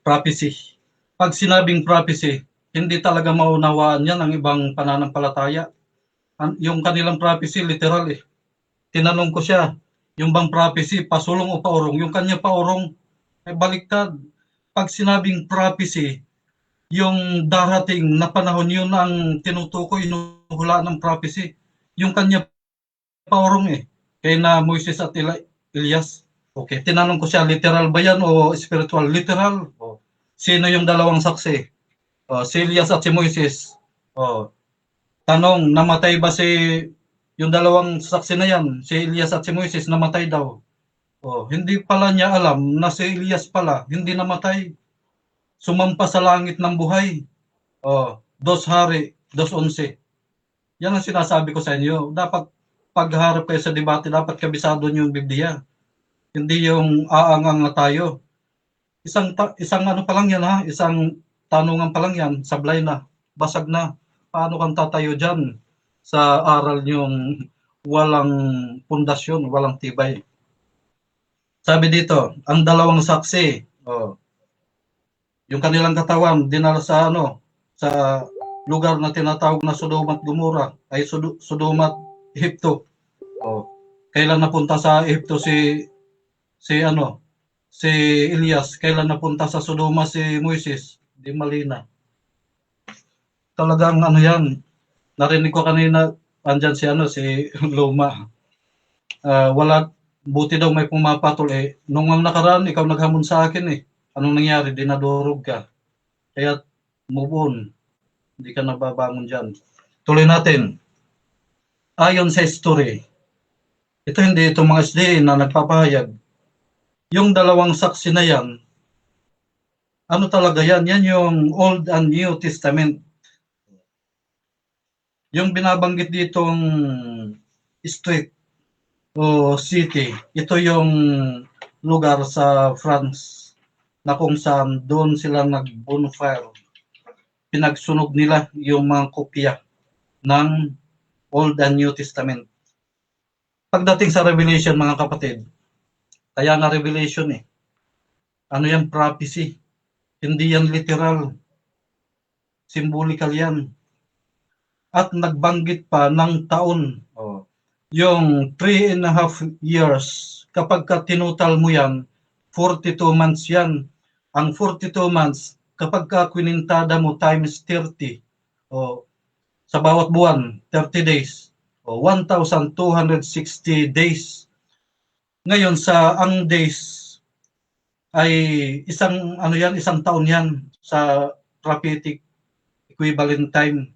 prophecy. Pag sinabing prophecy, hindi talaga maunawaan yan ang ibang pananampalataya. Yung kanilang prophecy, literal eh. Tinanong ko siya, yung bang prophecy, pasulong o paurong? Yung kanya paurong, baliktad. Pag sinabing prophecy, yung darating na panahon yun ang tinutukoy, inuhula ng prophecy. Yung kanya paurong eh. Kaya na Moises at Elias. Okay, tinanong ko siya, literal ba yan o spiritual? Literal. Sino yung dalawang saksi? Si Elias at si Moises. Tanong, namatay ba yung dalawang saksi na yan? Si Elias at si Moises, namatay daw. Hindi pala niya alam na si Elias pala, hindi namatay. Sumampa sa langit ng buhay. 2 Hari, 2:11. Yan ang sinasabi ko sa inyo. Dapat pagharap kayo sa debate, dapat kabisado niyo yung Biblia. Hindi yung aangang na tayo. Isang ano pa lang yan ha, isang tanungan pa lang yan, sablay na, basag na. Paano kang tatayo dyan sa aral niyong walang pundasyon, walang tibay? Sabi dito, ang dalawang saksi, yung kanilang katawan, dinala sa sa lugar na tinatawag na Sodoma at Gomora, ay Sodoma at Ehipto. Kailan napunta sa Ehipto si Elias? Kailan napunta sa Sodoma si Moises? Di malina. Talagang yan. Narinig ko kanina, andyan si Luma. Wala, buti daw may pumapatol eh. Nung nakaraan, ikaw naghamon sa akin eh. Anong nangyari? Dinadurog ka. Kaya move on. Hindi ka nababangon dyan. Tuloy natin. Ayon sa history, hindi itong mga SD na nagpapahayag. Yung dalawang saksi na yan, ano talaga yan? Yan yung Old and New Testament. Yung binabanggit ditong street o city, ito yung lugar sa France na kung saan doon sila nag-bonfire. Pinagsunog nila yung mga kopya ng Old and New Testament. Pagdating sa Revelation, mga kapatid, kaya nga Revelation eh. Ano yan? Prophecy. Hindi yan literal. Symbolical yan. At nagbanggit pa ng taon. Yung 3.5 years, kapag tinutal mo yan, 42 months yan. Ang 42 months, kapag kwinintada mo times 30, sa bawat buwan, 30 days, 1,260 days. Ngayon ang days ay isang taon yan sa prophetic equivalent time.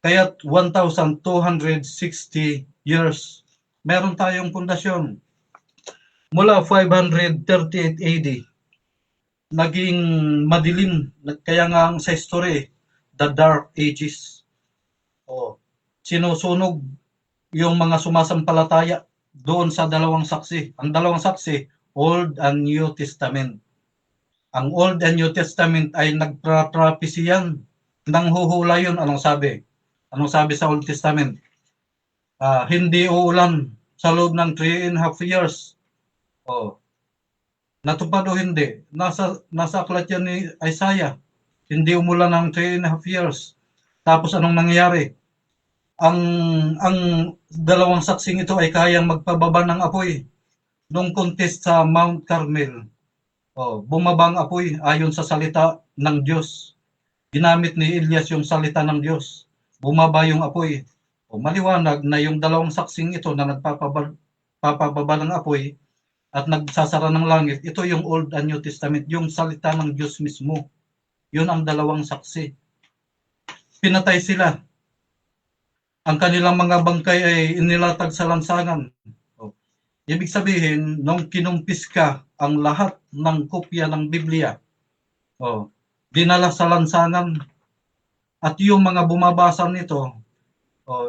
Kaya 1,260 years. Meron tayong pundasyon. Mula 538 AD, naging madilim. Kaya nga sa history, the Dark Ages. Sinusunog yung mga sumasampalataya doon sa dalawang saksi. Ang dalawang saksi, Old and New Testament. Ang Old and New Testament ay nagprophecy yan. Nang huhula yun, anong sabi? Anong sabi sa Old Testament? Hindi uulan sa loob ng 3.5 years. Natupad o hindi? Nasa aklat yan ni Isaiah. Hindi umulan ng 3.5 years. Tapos anong nangyayari? Ang dalawang saksing ito ay kayang magpababa ng apoy. Nung contest sa Mount Carmel, bumaba ang apoy ayon sa salita ng Diyos. Ginamit ni Elias yung salita ng Diyos. Bumaba yung apoy. Maliwanag na yung dalawang saksing ito na nagpapababa ng apoy at nagsasara ng langit, ito yung Old and New Testament, yung salita ng Diyos mismo. Yun ang dalawang saksi. Pinatay sila. Ang kanilang mga bangkay ay inilatag sa lansangan. Ibig sabihin, nung kinumpis ka ang lahat ng kopya ng Biblia, dinala sa lansangan, at yung mga bumabasa nito,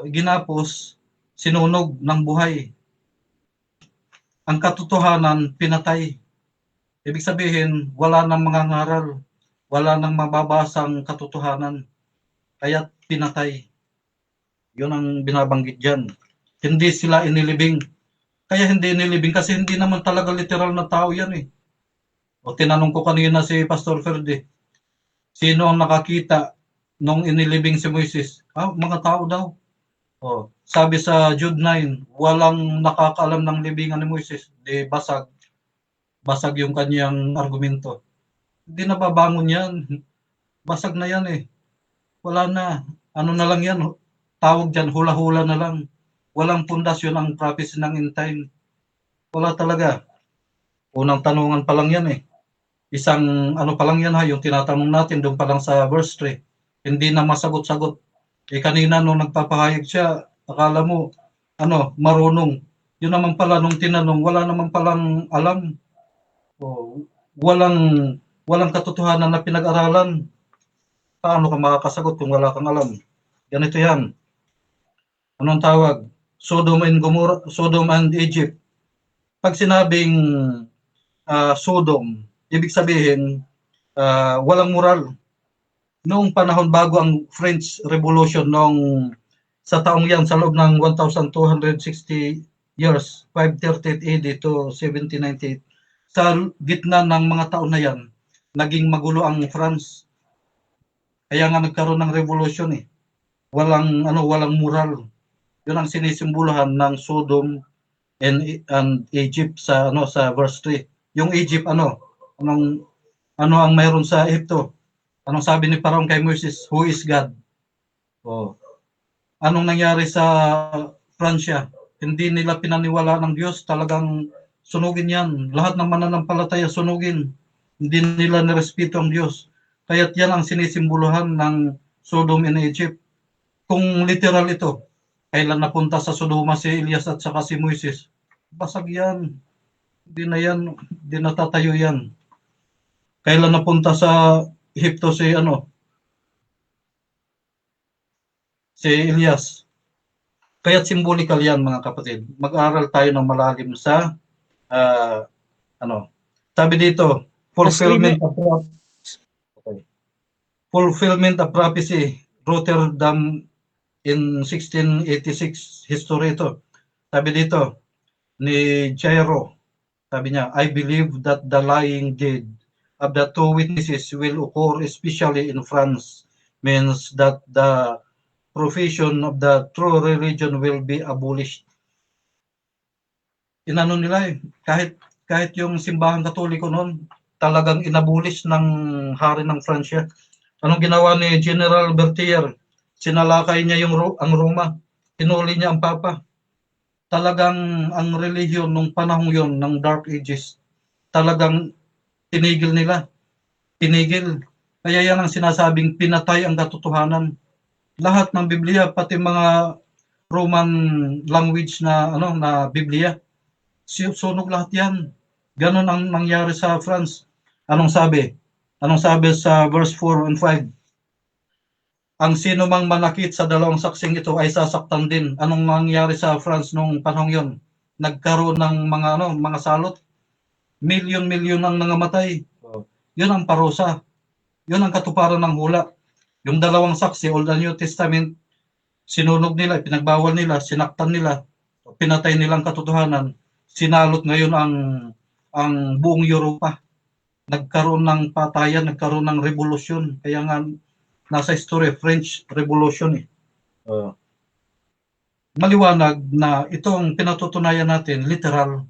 ginapos, sinunog ng buhay. Ang katotohanan, pinatay. Ibig sabihin, wala nang mga ngaral, wala nang mababasang katotohanan, kaya pinatay. Yun ang binabanggit dyan. Hindi sila inilibing. Kaya hindi inilibing kasi hindi naman talaga literal na tao yan eh. Tinanong ko kanina si Pastor Ferdi, sino ang nakakita nung inilibing si Moises? Mga tao daw. Sabi sa Jude 9, walang nakakaalam ng libingan ni Moises. Di basag yung kanyang argumento. Hindi nababangon yan. Basag na yan eh. Wala na. Ano na lang yan? Tawag dyan, hula-hula na lang. Walang pundasyon ang prophecy ng end time. Wala talaga. Unang tanungan pa lang yan eh. Isang pa lang yan yung tinatanong natin doon pa lang sa verse 3. Hindi na masagot-sagot. Kanina nung nagpapahayag siya, akala mo, marunong. Yun naman pala nung tinanong, wala naman palang alam. Walang katotohanan na pinag-aralan. Paano ka makakasagot kung wala kang alam? Ganito yan. Anong tawag? Sodom and Egypt. Pag sinabing Sodom, ibig sabihin walang moral. Noong panahon bago ang French Revolution, sa taong yan, sa loob ng 1,260 years, 538 AD to 1798, sa gitna ng mga taon na yan, naging magulo ang France. Kaya nga nagkaroon ng revolution eh. Walang moral. Yun ang sinisimbolahan ng Sodom and Egypt sa verse 3. Yung Egypt ano ang mayroon sa Egypto? Anong sabi ni Pharaoh kay Moses? Who is God? Anong nangyari sa Pransya? Hindi nila pinaniwala ng Diyos, talagang sunugin yan. Lahat ng mananampalataya sunugin. Hindi nila nirespeto ang Diyos. Kaya't yan ang sinisimbolahan ng Sodom and Egypt. Kung literal ito, kailan napunta sa Sodoma si Elias at saka si Moises? Basag yan. Hindi na tatayo yan. Kailan napunta sa Egypto si Elias? Kaya't symbolical yan mga kapatid. Mag-aral tayo ng malalim sa sabi dito, fulfillment of prophecy, Rotterdam in 1686, history ito. Sabi dito ni Jairo, sabi niya, I believe that the lying dead of the two witnesses will occur, especially in France, means that the profession of the true religion will be abolished. Inano nila kahit yung simbahang Katoliko noon, talagang inabolish ng hari ng Fransya. Anong ginawa ni General Berthier? Sinalakay niya ang Roma. Hinuli niya ang Papa. Talagang ang religion nung panahon yon ng Dark Ages, talagang tinigil nila. Tinigil. Kaya yan ang sinasabing pinatay ang katotohanan. Lahat ng Biblia, pati mga Roman language na Biblia, sunog lahat yan. Ganon ang nangyari sa France. Anong sabi? Anong sabi sa verse 4 and 5? Ang sino mang manakit sa dalawang saksing ito ay sasaktan din. Anong nangyari sa France nung panahon yon? Nagkaroon ng mga salot. Milyon-milyon ang nangamatay. Yun ang parusa. Yun ang katuparan ng hula. Yung dalawang saksi, Old and New Testament, sinunog nila, pinagbawal nila, sinaktan nila, pinatay nilang katotohanan. Sinalot ngayon ang buong Europa. Nagkaroon ng patayan, nagkaroon ng revolusyon. Kaya nga nasa history, French Revolution. Maliwanag na itong pinatutunayan natin, literal.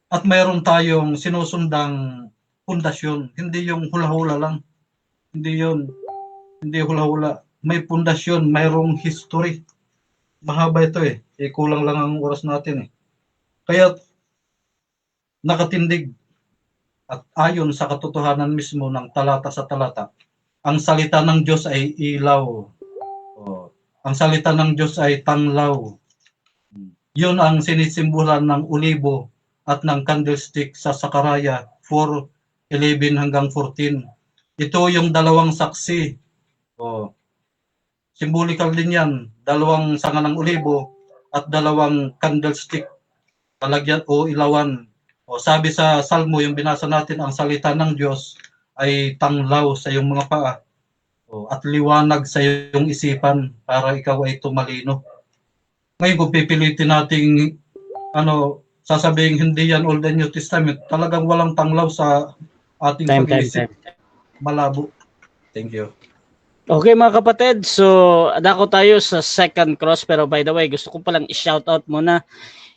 At mayroon tayong sinusundang pundasyon. Hindi yung hula-hula lang. Hindi hula-hula. May pundasyon, mayroong history. Mahaba ito kulang lang ang oras natin Kaya nakatindig at ayon sa katotohanan mismo ng talata sa talata, ang salita ng Diyos ay ilaw. Ang salita ng Diyos ay tanglaw. Yun ang sinisimbolan ng olibo at ng candlestick sa Sakaraya 4:11 hanggang 14. Ito yung dalawang saksi. Symbolical din yan. Dalawang sanga ng olibo at dalawang candlestick. Palagyan o ilawan. Sabi sa Salmo, yung binasa natin, ang salita ng Diyos ay tanglaw sa iyong mga paa at liwanag sa iyong isipan para ikaw ay tumalino. Ngayon kung pipilitin nating sasabihin hindi yan Old and New Testament, talagang walang tanglaw sa ating pag-iisip. Malabo. Thank you. Okay mga kapatid, so dako tayo sa second cross, pero by the way, gusto ko palang i-shoutout muna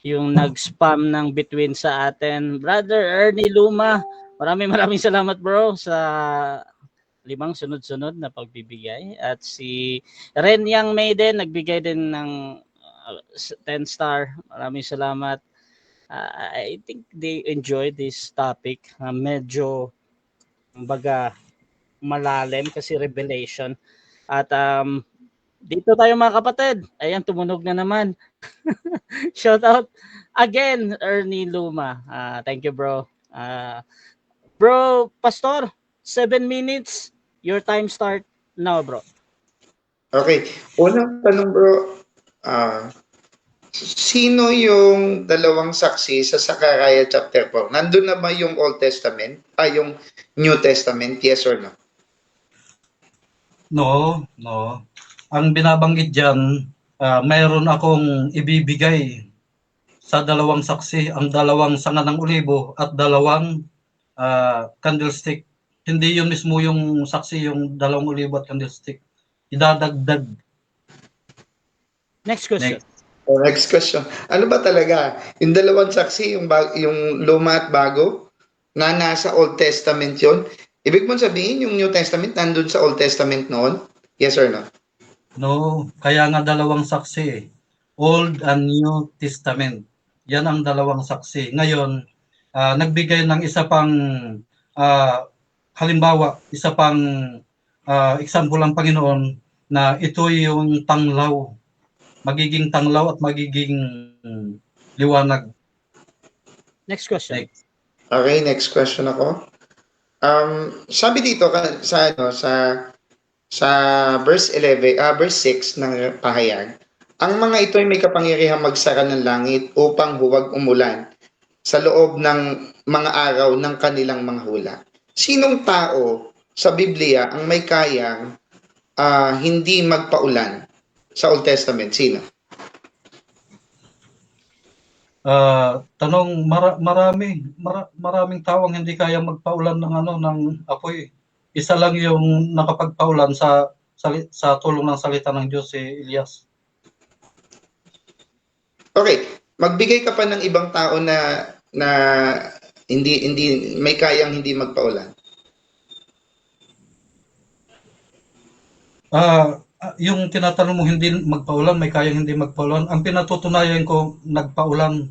yung nag-spam ng between sa atin. Brother Ernie Luma, maraming salamat bro sa 5 sunod-sunod na pagbibigay. At si Ren Yang Maiden, nagbigay din ng 10 star. Maraming salamat. I think they enjoyed this topic. Medyo kumbaga malalim kasi revelation. At dito tayo mga kapatid. Ayan, tumunog na naman. Shout out again, Ernie Luma. Thank you, bro. Bro, Pastor, 7 minutes. Your time start now, bro. Okay. Unang tanong, bro. Sino yung dalawang saksi sa Sakaraya chapter 4? Nandun na ba yung Old Testament? Yung New Testament? Yes or no? No. Ang binabanggit dyan, mayroon akong ibibigay sa dalawang saksi, ang dalawang sanga ng olibo at dalawang candlestick. Hindi yun mismo yung saksi, yung dalawang olibo at candlestick. Idadagdag. Next question. Next question. Ano ba talaga? Yung dalawang saksi, yung luma at bago, na nasa Old Testament yun? Ibig mo sabihin, yung New Testament nandun sa Old Testament noon? Yes or no? No, kaya nga dalawang saksi. Old and New Testament. Yan ang dalawang saksi. Ngayon, nagbigay ng isa pang halimbawa, isa pang example ang Panginoon na ito yung tanglaw. Magiging tanglaw at magiging liwanag. Next question. Okay, next question ako. Sabi dito sa verse 6 ng pahayag, ang mga ito ay may kapangyarihang magsara ng langit upang huwag umulan sa loob ng mga araw ng kanilang mga hula. Sinong tao sa Biblia ang may kayang hindi magpaulan sa Old Testament? Sino? Tanong, maraming tao ang hindi kaya magpaulan ng ng apoy. Isa lang yung nakapagpaulan sa tulong ng salita ng Diyos, si Elias. Okay, magbigay ka pa ng ibang tao na hindi may kayang hindi magpaulan. Yung tinatanong mo hindi magpaulan, may kayang hindi magpaulan. Ang pinatutunayan ko, nagpaulan.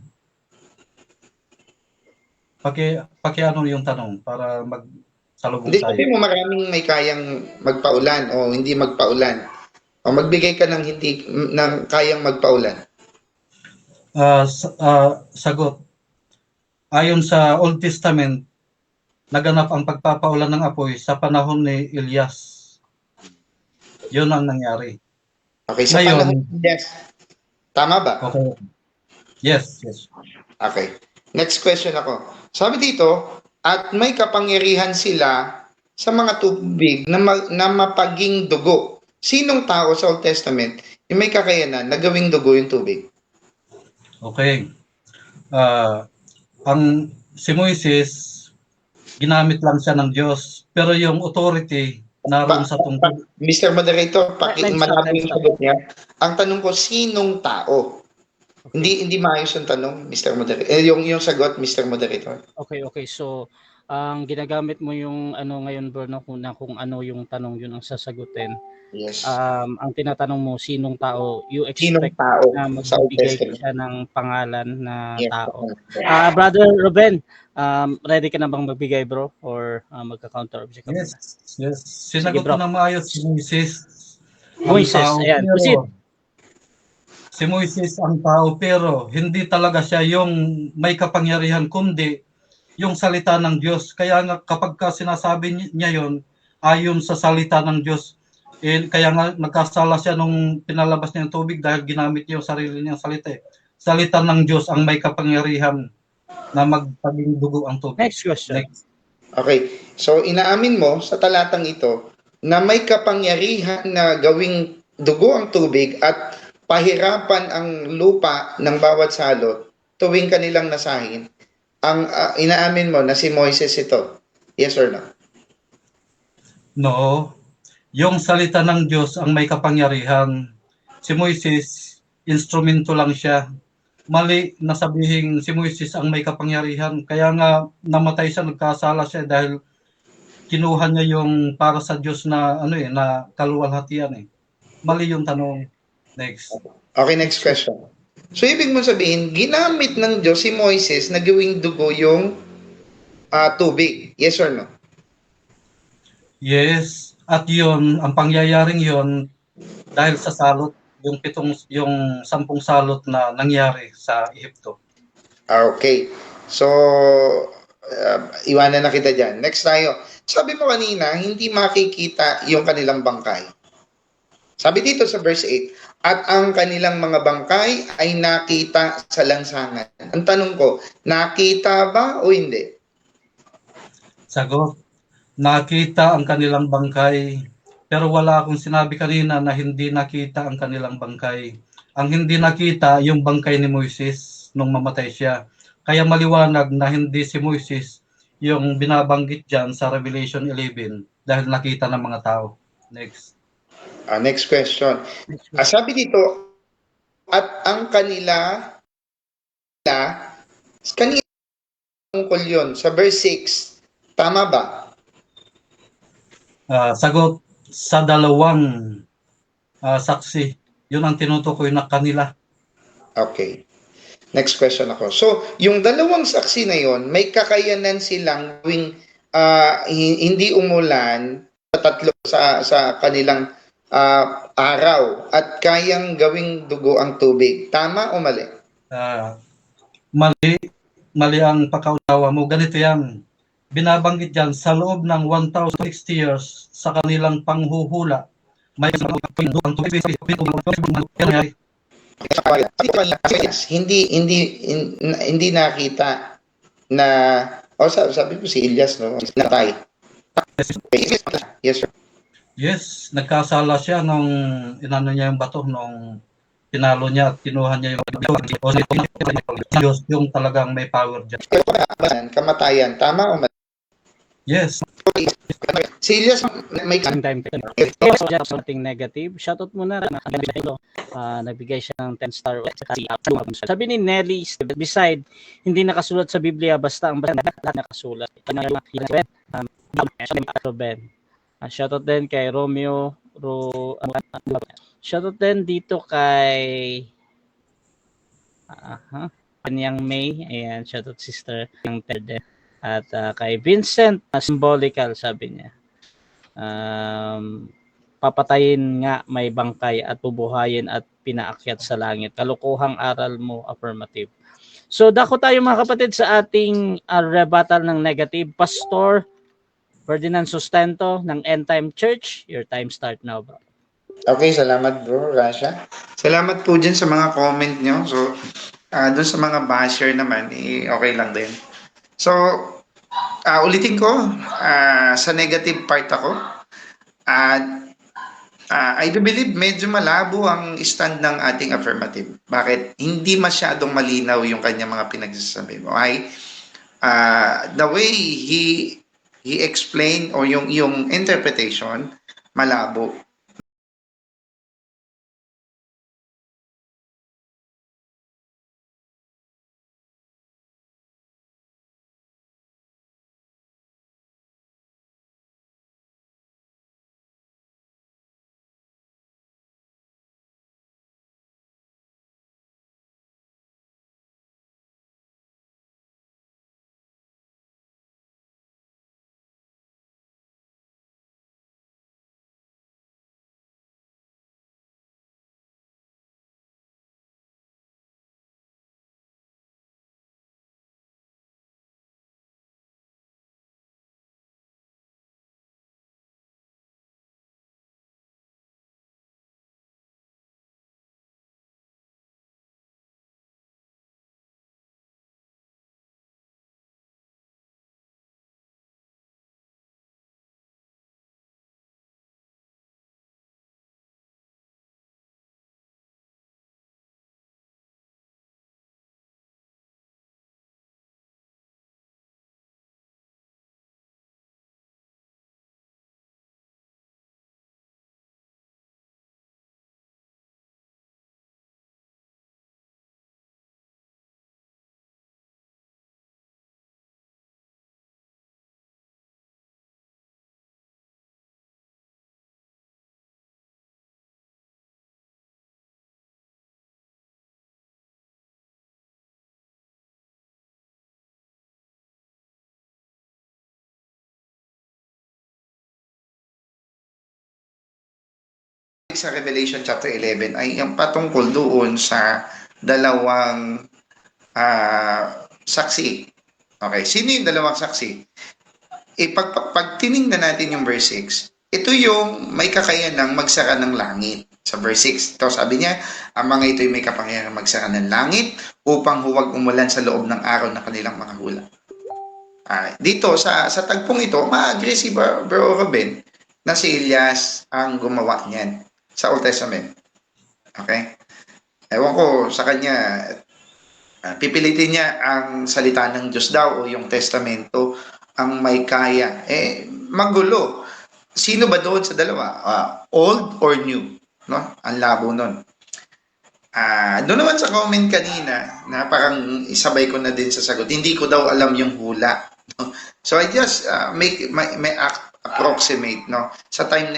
Ano yung tanong para magsalubong Hindi, tayo. sabi mo maraming may kayang magpaulan o hindi magpaulan. O magbigay ka ng hindi ng kayang magpaulan. Sagot. Ayon sa Old Testament, naganap ang pagpapaulan ng apoy sa panahon ni Elias. Yun ang nangyari. Okay, sa panahon ni Elias. Tama ba? Okay. Yes. Okay. Next question ako. Sabi dito, at may kapangyarihan sila sa mga tubig na mapaging dugo. Sinong tao sa Old Testament yung may kakayanan na gawing dugo yung tubig? Okay. Si Moises, ginamit lang siya ng Diyos, pero yung authority naroon sa tungkol. Mr. Moderator, malabo yung sagot niya. Ang tanong ko, sinong tao? Okay. Hindi maayos yung tanong, Mr. Moderator. Yung sagot, Mr. Moderator. Okay. So, ang ginagamit mo yung ngayon, bro, kung ano yung tanong, yun ang sasagutin. Yes. Ang tinatanong mo, sinong tao, you Sinong expect tao na magbibigay siya ng pangalan na tao. Brother Ruben, ready ka na bang magbigay, bro? Or magka-counter object ka? Yes. Sinagot ko na maayos si Moises. Ayan. Si Moises ang tao, pero hindi talaga siya yung may kapangyarihan, kundi yung salita ng Diyos. Kaya nga kapag sinasabi niya yon, ayon sa salita ng Diyos, kaya nga nagkasala siya nung pinalabas niya yung tubig dahil ginamit niya yung sarili niyang salita. Salita ng Diyos ang may kapangyarihan na magpaging dugo ang tubig. Next question. Okay. So, inaamin mo sa talatang ito na may kapangyarihan na gawing dugo ang tubig at pahirapan ang lupa ng bawat salot tuwing kanilang nasahin. Ang inaamin mo na si Moises ito. Yes or no? No. Yung salita ng Diyos ang may kapangyarihan. Si Moises, instrumento lang siya. Mali na sabihin si Moises ang may kapangyarihan. Kaya nga namatay siya, nagkasala siya dahil kinuha niya yung para sa Diyos na na kaluwalhatian. Mali yung tanong. Next. Okay, next question. So, ibig mo sabihin, ginamit ng Diyos si Moises na gawing dugo yung tubig. Yes or no? Yes. At yun, ang pangyayaring yun, dahil sa salot, yung 10 salot na nangyari sa Ehipto. Okay. So, iwanan na kita dyan. Next tayo. Sabi mo kanina, hindi makikita yung kanilang bangkay. Sabi dito sa verse 8, at ang kanilang mga bangkay ay nakita sa lansangan. Ang tanong ko, nakita ba o hindi? Sagot, nakita ang kanilang bangkay, pero wala akong sinabi kanina na hindi nakita ang kanilang bangkay. Ang hindi nakita, yung bangkay ni Moises nung mamatay siya. Kaya maliwanag na hindi si Moises yung binabanggit dyan sa Revelation 11 dahil nakita ng mga tao. Next. Next question. Sabi dito, at ang kanila tungkol yun sa verse 6. Tama ba? Sagot, sa dalawang saksi. Yun ang tinutukoy na kanila. Okay. Next question ako. So, yung dalawang saksi na yon, may kakayanan silang gawing hindi umulan sa kanilang araw at kayang gawing dugo ang tubig. Tama o mali? Mali ang pakaunawa mo. Ganito yan. Binabanggit dyan sa loob ng 1,060 years sa kanilang panghuhula. May hindi nakita na sabi ko si Elias no, natay. Yes sir. Yes, nagkasala siya nung inano niya yung bato nung tinalo niya at kinuha niya yung Diyos yung talagang may power dyan. Kamatayan, tama o mali? Yes. Si Elias, may Time something negative. Shoutout muna nagbigay siya ng 10 star. Sabi ni Nelly, beside, hindi nakasulat sa Biblia basta ang lahat nakasulat. Ben. Shoutout din kay Romeo shoutout din dito kay Kanyang May. Ayan, shoutout sister ng Ted. At kay Vincent, symbolical sabi niya. Papatayin nga may bangkay at bubuhayin at pinaakyat sa langit. Kalukuhang aral mo, affirmative. So dako tayo mga kapatid sa ating rebuttal ng negative. Pastor Ferdinand Sustento ng End Time Church. Your time start now, bro. Okay, salamat bro, Rasha. Salamat po dyan sa mga comment nyo. So, dun sa mga basher naman, okay lang din. So, ulitin ko, sa negative part ako. At I do believe medyo malabo ang stand ng ating affirmative. Bakit? Hindi masyadong malinaw yung kanyang mga pinagsasabi. Okay? The way he explained or yung interpretation, malabo. Sa Revelation chapter 11 ay yung patungkol doon sa dalawang saksi. Okay, sino yung dalawang saksi? Pag tinignan natin yung verse 6, ito yung may kakayanang magsara ng langit. Sa verse 6, ito sabi niya, ang mga ito ay may kapangyarihang magsara ng langit upang huwag umulan sa loob ng araw na kanilang mga hula. Dito, sa tagpong ito, ma-agree si Bro Ruben na si Elias ang gumawa niyan sa Old Testament. Okay? Ewan ko sa kanya, pipilitin niya ang salita ng Diyos daw o yung testamento ang may kaya. Magulo. Sino ba doon sa dalawa? Old or new? No? Ang labo nun. Doon naman sa comment kanina, na parang isabay ko na din sa sagot, hindi ko daw alam yung hula. No? So I just may approximate no sa time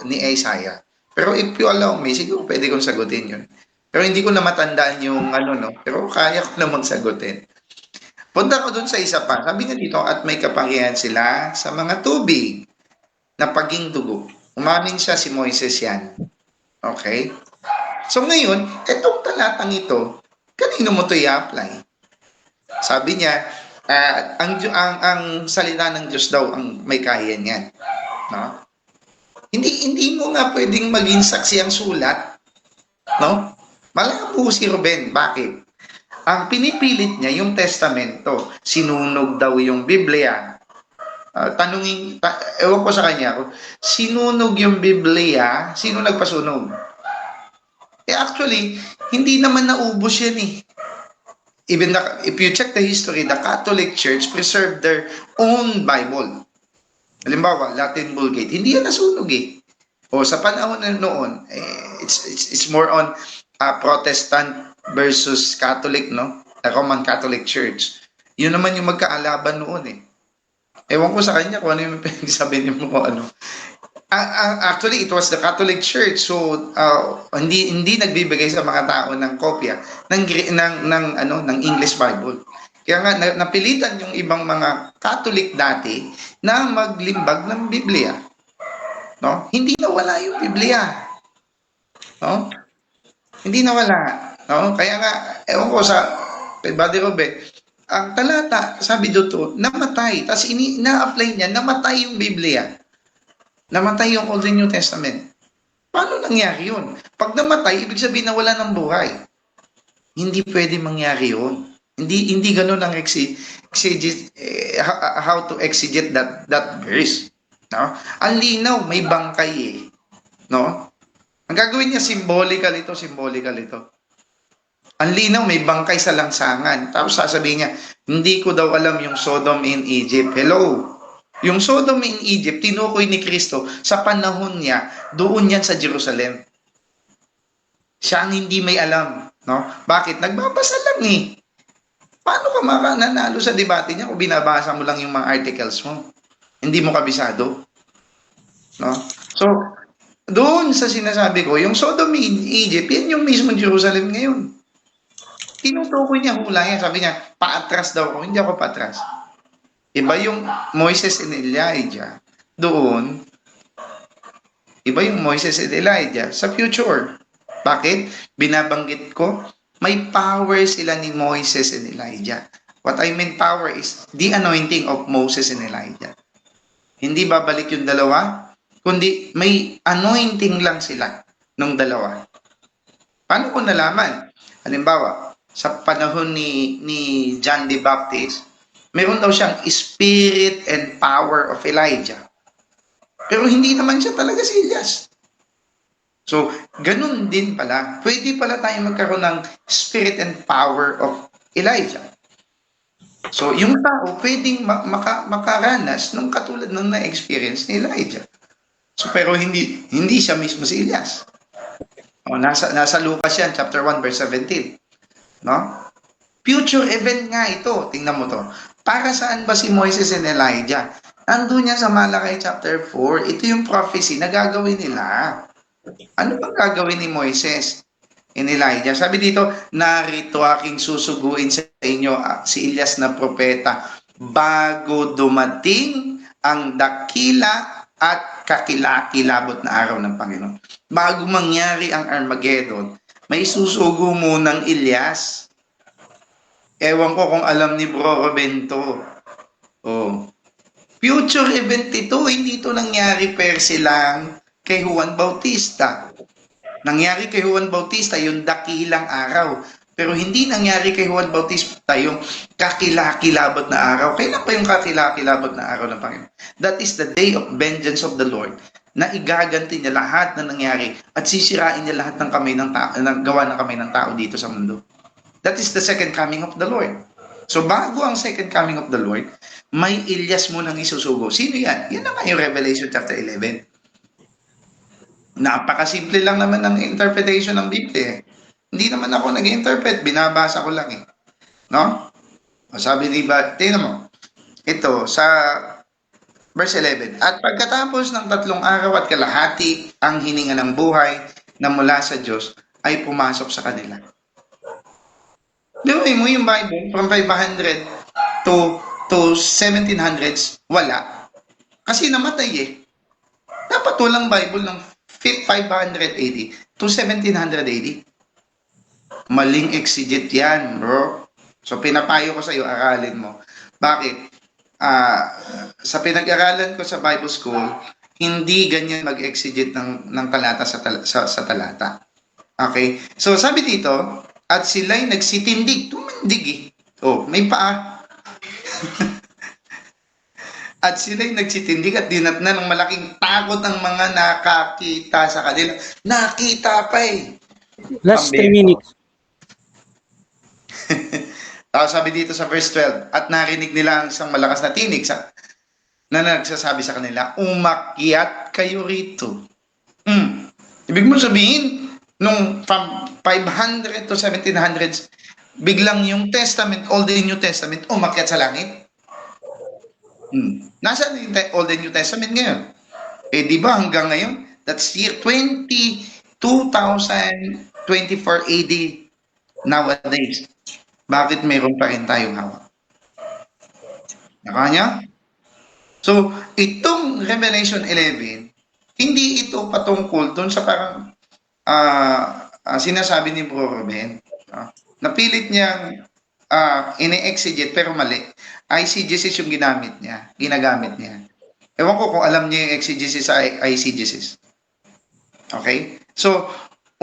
ni Isaiah. Pero if you allow me, siguro pwede kong sagutin yun. Pero hindi ko na matandaan yung no. Pero kaya ko namang sagutin. Punta ko dun sa isa pa. Sabi nga dito, at may kapangyarihan sila sa mga tubig na paging dugo. Umamin siya, si Moises yan. Okay? So ngayon, etong talatang ito, kanino mo ito i-apply? Sabi niya, ang salita ng Diyos daw ang may kaya niyan. No? Hindi mo nga pwedeng maging saksi ang sulat. No? Malabo si Ruben. Bakit? Ang pinipilit niya yung testamento. Sinunog daw yung Biblia. Ewan ko sa kanya, sinunog yung Biblia, sino nagpasunog? Actually, hindi naman naubos yan eh. Even if you check the history, the Catholic Church preserved their own Bible. Halimbawa, Latin Vulgate, hindi yan nasunog eh. O sa panahon na noon, it's more on Protestant versus Catholic, no? The Roman Catholic Church. Yun naman yung magkaalaban noon eh. Ewan ko sa kanya kung ano yung sabihin mo kung ano. Actually, it was the Catholic Church, so hindi nagbibigay sa mga tao ng kopya ng English Bible. Kaya nga napilitan yung ibang mga Catholic dati na maglimbag ng Biblia. No? Hindi nawala yung Biblia. No? Hindi nawala. No? Kaya nga, ewan ko sa Buddy Robert, ang talata, sabi dito, namatay. Tapos ina-apply niya, namatay yung Biblia. Namatay yung Old and New Testament. Paano nangyari yun? Pag namatay, ibig sabihin na wala ng buhay. Hindi pwede mangyari yun. Hindi ganoon ang how to exegete that verse. No? Ang linaw, may bangkay eh. No? Ang gagawin niya, symbolical ito. Ang linaw, may bangkay sa langsangan. Tapos sasabihin niya, hindi ko daw alam yung Sodom in Egypt. Hello? Yung Sodom in Egypt, tinukoy ni Kristo sa panahon niya, doon yan sa Jerusalem. Siya ang hindi may alam. No? Bakit? Nagbabasa lang eh. Paano ka makananalo sa debate niya kung binabasa mo lang yung mga articles mo? Hindi mo kabisado. No? So, doon sa sinasabi ko, yung Sodom in Egypt, yan yung mismo Jerusalem ngayon. Tinutukoy niya hula yan. Sabi niya, paatras daw ako. Hindi ako paatras. Iba yung Moises and Elijah doon. Iba yung Moises and Elijah sa future. Bakit? Binabanggit ko, may power sila ni Moises and Elijah. What I mean power is the anointing of Moses and Elijah. Hindi babalik yung dalawa, kundi may anointing lang sila nung dalawa. Paano ko nalaman? Halimbawa, sa panahon ni John the Baptist, meron daw siyang spirit and power of Elijah. Pero hindi naman siya talaga si Elias. So, ganun din pala. Pwede pala tayo magkaroon ng spirit and power of Elijah. So, yung tao pwedeng makaranas ng katulad ng na-experience ni Elijah. So, pero hindi siya mismo si Elias. O, nasa Lucas yan, chapter 1, verse 17. No? Future event nga ito. Tingnan mo to. Para saan ba si Moises and Elijah? Nandun yan sa Malakay chapter 4. Ito yung prophecy na gagawin nila. Ano bang gagawin ni Moises and Elijah? Sabi dito, narito aking susuguin sa inyo si Elias na propeta bago dumating ang dakila at kakilakilabot na araw ng Panginoon. Bago mangyari ang Armageddon, may susugo munang Elias. Ewan ko kung alam ni Bro Robento. Oh. Future event ito, hindi ito nangyari per se lang kay Juan Bautista. Nangyari kay Juan Bautista yung dakilang araw. Pero hindi nangyari kay Juan Bautista yung kakilakilabot na araw. Kailan pa yung kakilakilabot na araw ng Panginoon? That is the day of vengeance of the Lord, na igaganti niya lahat na nangyari at sisirain niya lahat ng kamay ng tao, gawa ng kamay ng tao dito sa mundo. That is the second coming of the Lord. So bago ang second coming of the Lord, may Elias mo nang isusugo. Sino yan? Yan na nga yung Revelation chapter 11. Napakasimple lang naman ng interpretation ng Biblia. Hindi naman ako nag-interpret, binabasa ko lang eh. No? O sabi diba, tingnan mo, ito sa verse 11, at pagkatapos ng 3 araw at kalahati, ang hininga ng buhay na mula sa Diyos ay pumasok sa kanila. Diba mo yung Bible from 500 to 1700s, wala. Kasi namatay eh. Dapat walang Bible ng 500 AD to 1700 AD. Maling exegete yan, bro. So, pinapayo ko sa iyo, aralin mo. Bakit? Sa pinag-aralan ko sa Bible School, hindi ganyan mag-exegete ng talata sa talata. Okay? So, sabi dito, at sila'y nagsitindig. Tumindig eh. Oh, may paa. At sila'y nagsitindig at dinatna ng malaking takot ang mga nakakita sa kanila. Nakita pa eh. Last 3 Pambihira. minutes. Tapos sabi dito sa verse 12, at narinig nila ang isang malakas na tinig na nagsasabi sa kanila, umakyat kayo rito. Ibig mo sabihin, nung from 500 to 1700s, biglang yung Testament, Old and New Testament, umakyat sa langit. Nasaan yung Old and New Testament ngayon? Di ba hanggang ngayon? That's year 2024 AD nowadays. Bakit mayroon pa rin tayong hawak? Nakanya? So, itong Revelation 11, hindi ito patungkol doon sa parang sinasabi ni Bro Ruben. Napilit niyang ine-exegete pero mali. ICGCs yung ginagamit niya. Ewan ko kung alam niya yung exegesis sa ICGCs. Okay? So,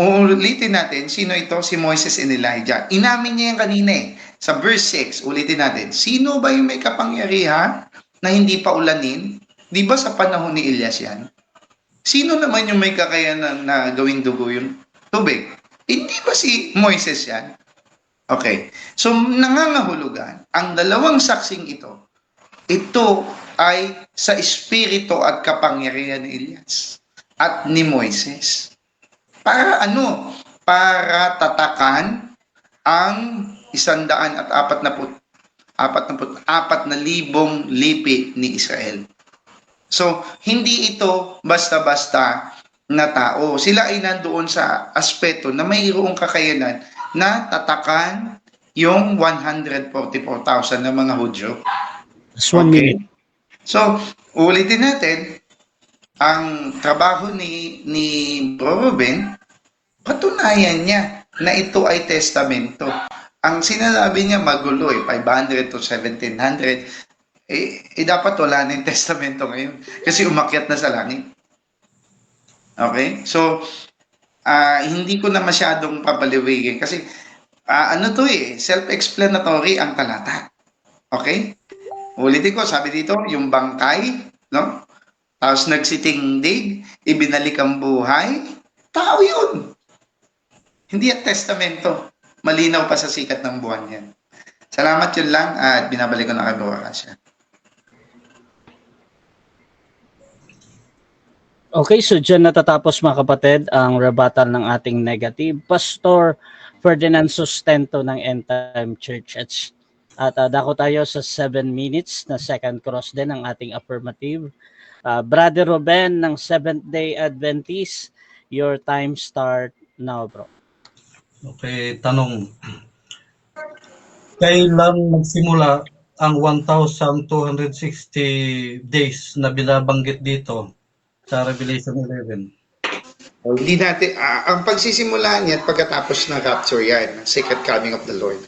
ulitin natin, sino ito? Si Moses and Elijah. Inamin niya yan kanina eh. Sa verse 6, ulitin natin. Sino ba yung may kapangyarihan na hindi pa ulanin? Di ba sa panahon ni Elias yan? Sino naman yung may kakayanan na gawing dugo yung tubig? Hindi ba si Moises yan? Okay. So, nangangahulugan, ang dalawang saksing ito ay sa espiritu at kapangyarihan ni Elias at ni Moises. Para ano? Para tatakan ang 144,000 lipi ni Israel. So, hindi ito basta-basta na tao. Sila ay nandoon sa aspeto na mayroong kakayanan na tatakan yung 144,000 na mga Hudyo. Just 1 minute. So, ulitin natin, ang trabaho ni Bro Ruben, patunayan niya na ito ay testamento. Ang sinasabi niya magulo 500 to 1700, dapat wala na yung testamento ngayon kasi umakyat na sa langit. Okay? So, hindi ko na masyadong papaliwigin kasi self-explanatory ang talata. Okay? Ulitin ko, sabi dito, yung bangkay, no? Tapos nagsitindig, ibinalik ang buhay, tao yun. Hindi at testamento. Malinaw pa sa sikat ng buwan yan. Salamat yun lang at binabalik ko na kay Bro Rasha. Okay, so dyan natatapos mga kapatid ang rebuttal ng ating negative. Pastor Ferdinand Sustento ng End Time Church. At dako tayo sa 7 minutes na second cross din ng ating affirmative. Brother Ruben ng Seventh-day Adventist, your time start now, bro. Okay, tanong. Kailan magsimula ang 1,260 days na binabanggit dito sa Revelation 11? Hindi natin, ang pagsisimula niyan pagkatapos ng rapture yan, second coming of the Lord.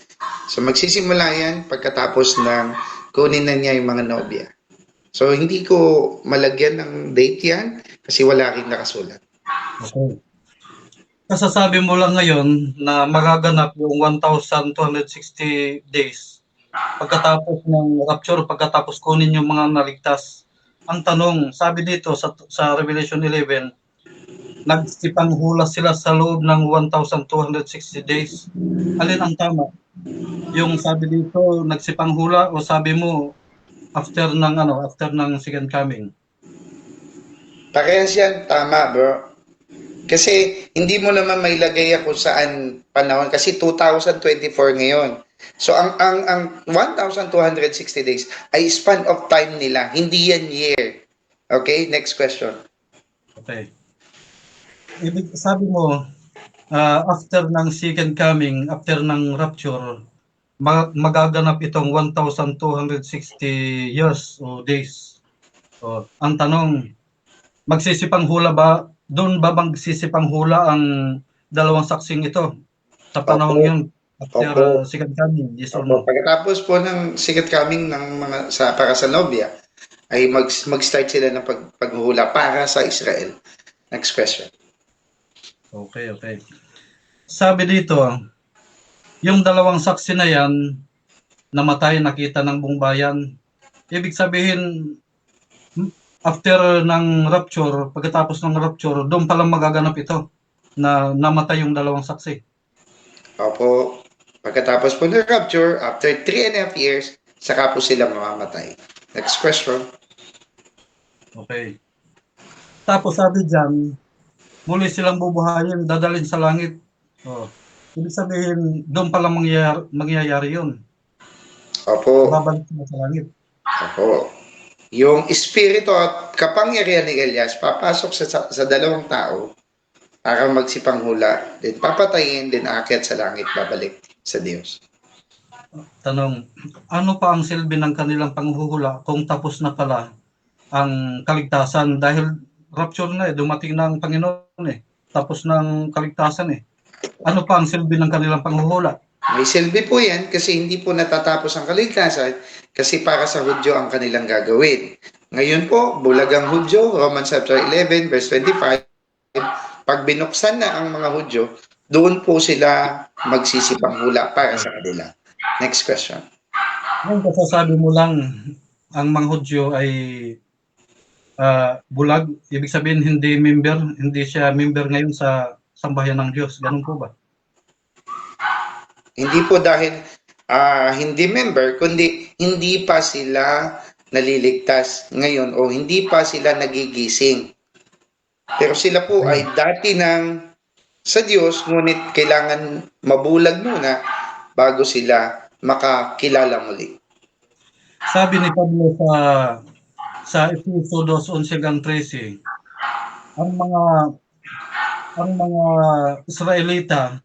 So magsisimula yan pagkatapos ng kunin na niya yung mga nobya. So hindi ko malagyan ng date yan kasi wala rin nakasulat. Okay. Kasasabi mo lang ngayon na magaganap yung 1,260 days pagkatapos ng rapture, pagkatapos kunin yung mga naligtas. Ang tanong, sabi dito sa Revelation 11, nagsipanghula sila sa loob ng 1,260 days. Alin ang tama? Yung sabi dito, nagsipanghula o sabi mo after ng second coming? Parehas yan, tama bro. Kasi hindi mo naman mailagay kung saan panahon kasi 2024 ngayon. So ang 1,260 days ay span of time nila, hindi yan year. Okay, next question. Okay. Sabi mo, after ng second coming, after ng rapture, magaganap itong 1,260 years o days. So, ang tanong, magsisipanghula ba, doon ba magsisipanghula ang dalawang saksing ito sa panahon yun after second coming? Yes or no? Pagkatapos po ng second coming ng mga para sa nobya, ay mag-start sila ng paghula para sa Israel. Next question. Okay. Sabi dito, yung dalawang saksi na yan, namatay, nakita ng buong bayan. Ibig sabihin, after ng rapture, pagkatapos ng rapture, doon palang magaganap ito. na namatay yung dalawang saksi. Opo. Pagkatapos po ng rapture, after 3.5 years, saka po sila mamamatay. Next question. Okay. Tapos sabi dyan, muli silang bubuhayin, dadalhin sa langit. Oh. Ibig sabihin, doon pala mangyayari yun. Opo. Babalik sila sa langit. Opo. Yung espiritu at kapangyarihan ni Elias papasok sa dalawang tao para magsipanghula, then papatayin, then aakyat sa langit, babalik sa Diyos. Tanong, ano pa ang silbi ng kanilang panghuhula kung tapos na pala ang kaligtasan? Dahil rapture na dumating na ang Panginoon tapos ng kaligtasan Ano pa ang silbi ng kanilang panghuhula? May silbi po yan kasi hindi po natatapos ang kaligtasan kasi para sa Hudyo ang kanilang gagawin. Ngayon po, bulagang Hudyo, Romans chapter 11, verse 25, pag binuksan na ang mga Hudyo, doon po sila magsisipanghula para sa kanila. Next question. Ngayon kasasabi mo lang ang mga Hudyo ay bulag, ibig sabihin hindi siya member ngayon sa sambahayan ng Diyos. Ganun po ba? Hindi po dahil hindi member, kundi hindi pa sila naliligtas ngayon o hindi pa sila nagigising. Pero sila po ay dati nang sa Diyos, ngunit kailangan mabulag muna bago sila makakilala muli. Sabi ni Pablo sa Efeso 2:11-13, ang mga Israelita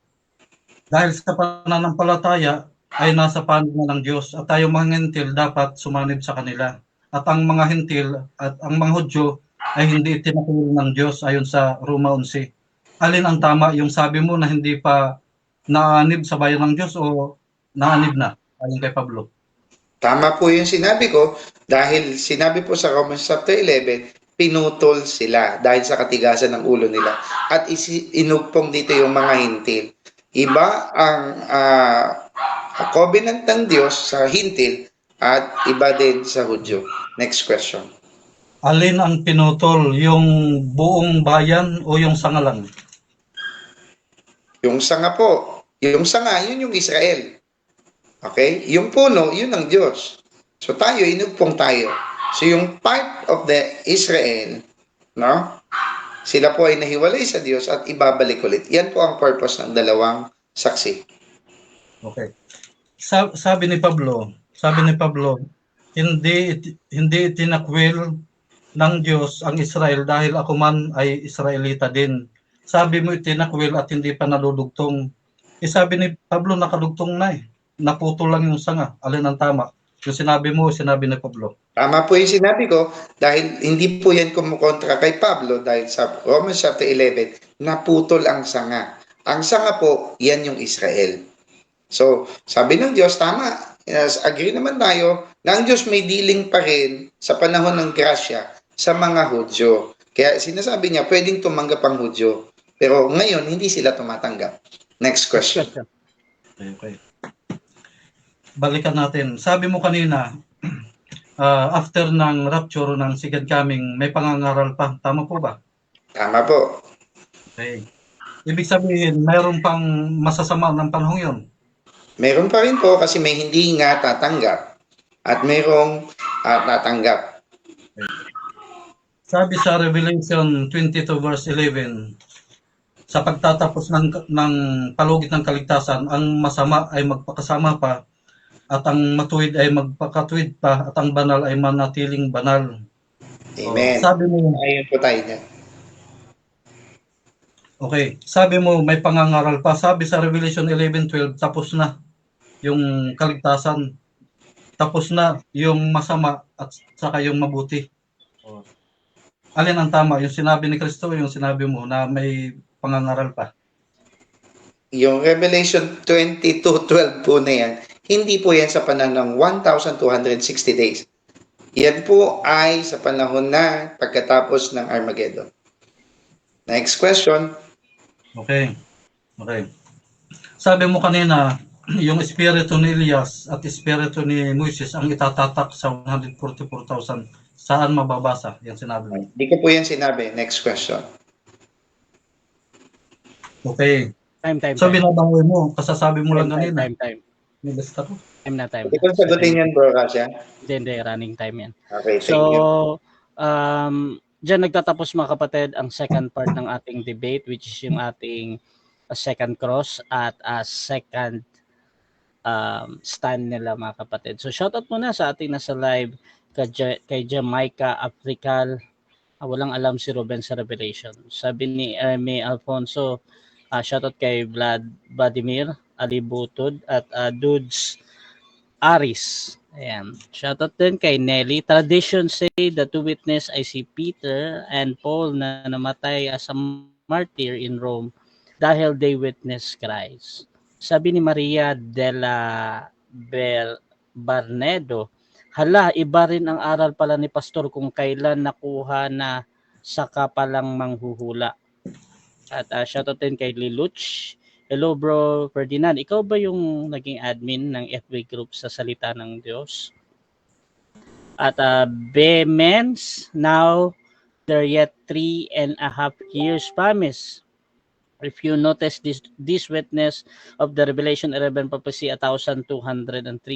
dahil sa pananampalataya ay nasa panig na ng Diyos at tayo mga Hentil dapat sumanib sa kanila. At ang mga Hentil at ang mga Hudyo ay hindi itinakwil ng Diyos ayon sa Roma 11. Alin ang tama? Yung sabi mo na hindi pa naanib sa bayan ng Diyos o naanib na ayon kay Pablo? Tama po yung sinabi ko dahil sinabi po sa Romans chapter 11, pinutol sila dahil sa katigasan ng ulo nila at inugpong dito yung mga Hintil. Iba ang covenant ng Diyos sa Hintil at iba din sa Hudyo. Next question. Alin ang pinutol? Yung buong bayan o yung sanga lang? Yung sanga po. Yung sanga, yun yung Israel. Okay? Yung puno, yun ang Diyos. So tayo, inugpong tayo. So yung part of the Israel, no? Sila po ay nahiwalay sa Diyos at ibabalik ulit. Yan po ang purpose ng dalawang saksi. Okay. Sabi ni Pablo, hindi tinakwil ng Diyos ang Israel dahil ako man ay Israelita din. Sabi mo itinakwil at hindi pa nadudugtong. Sabi ni Pablo nakadugtong na naputol lang yung sanga. Alin ang tama? Yung sinabi mo, sinabi ni Pablo. Tama po yung sinabi ko dahil hindi po yan kumukontra kay Pablo dahil sa Romans chapter 11, naputol ang sanga. Ang sanga po, yan yung Israel. So, sabi ng Diyos, tama. Yes, agree naman tayo na ang Diyos may dealing pa rin sa panahon ng grasya sa mga Hudyo. Kaya sinasabi niya, pwedeng tumanggap ang Hudyo. Pero ngayon, hindi sila tumatanggap. Next question. Okay. Balikan natin. Sabi mo kanina, after ng rapture ng second coming, may pangangaral pa. Tama po ba? Tama po. Okay. Ibig sabihin, mayroon pang masasama ng panahon yun. Meron pa rin po kasi may hindi nga tatanggap at mayroong tatanggap. Sabi sa Revelation 22 verse 11, sa pagtatapos ng palugit ng kaligtasan, ang masama ay magpakasama pa at ang matuwid ay magpakatuwid pa at ang banal ay manatiling banal. Amen. Sabi mo, ayun po tayo na. Okay, sabi mo may pangangaral pa. Sabi sa Revelation 11:12, tapos na yung kaligtasan. Tapos na yung masama at saka yung mabuti. Alin ang tama? Yung sinabi ni Kristo, yung sinabi mo na may pangangaral pa? Yung Revelation 22:12 po na yan, hindi po yan sa panahon ng 1,260 days. Yan po ay sa panahon na pagkatapos ng Armageddon. Next question. Okay. Sabi mo kanina, yung espiritu ni Elias at espiritu ni Moises ang itatatak sa 144,000. Saan mababasa? Yan sinabi mo. Hindi ko po yan sinabi. Next question. Okay. Time. So binabawi mo, kasasabi mo lang kanina. Time. May basta ko. Time Hindi na. ko sagutin yan, bro, Kasya. Hindi, running time yan. Okay, So, thank you. Diyan nagtatapos mga kapatid ang second part ng ating debate, which is yung ating second cross at second stand nila mga kapatid. So shoutout muna sa ating nasa live kay Jamaica Africal. Walang alam si Ruben sa Revelation. Sabi ni Ermi Alfonso, shoutout kay Vladimir Ali Butod at Dudes Aris. Ayan. Shoutout din kay Nelly. Tradition say the two witness ay si Peter and Paul na namatay as a martyr in Rome dahil they witness Christ. Sabi ni Maria de la Barnedo, hala, iba rin ang aral pala ni Pastor kung kailan nakuha na saka palang manghuhula. At shoutout din kay Liluch. Hello bro Ferdinand, ikaw ba yung naging admin ng FB group sa Salita ng Diyos? At Bemens, now there yet 3.5 years promise. If you notice this witness of the Revelation 11 prophecy, 1,203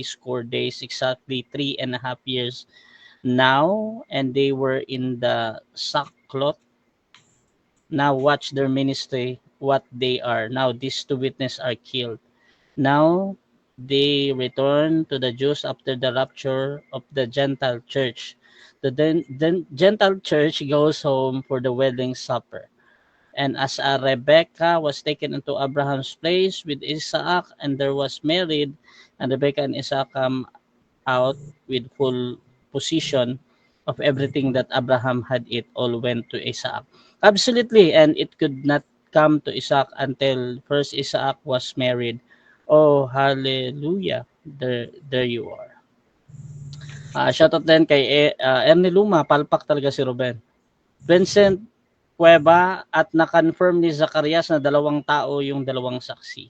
score days, exactly 3.5 years now, and they were in the sackcloth. Now watch their ministry, what they are. Now these two witnesses are killed. Now they return to the Jews after the rapture of the Gentile church. The Gentile church goes home for the wedding supper. And as Rebecca was taken into Abraham's place with Isaac, and there was married, and Rebecca and Isaac come out with full possession of everything that Abraham had, it all went to Isaac. Absolutely, and it could not come to Isaac until first Isaac was married. Oh, hallelujah. There you are. Shoutout din kay Ernie Luma, palpak talaga si Ruben. Vincent Cueva, at na-confirm ni Zacarias na 2 tao yung 2 saksi.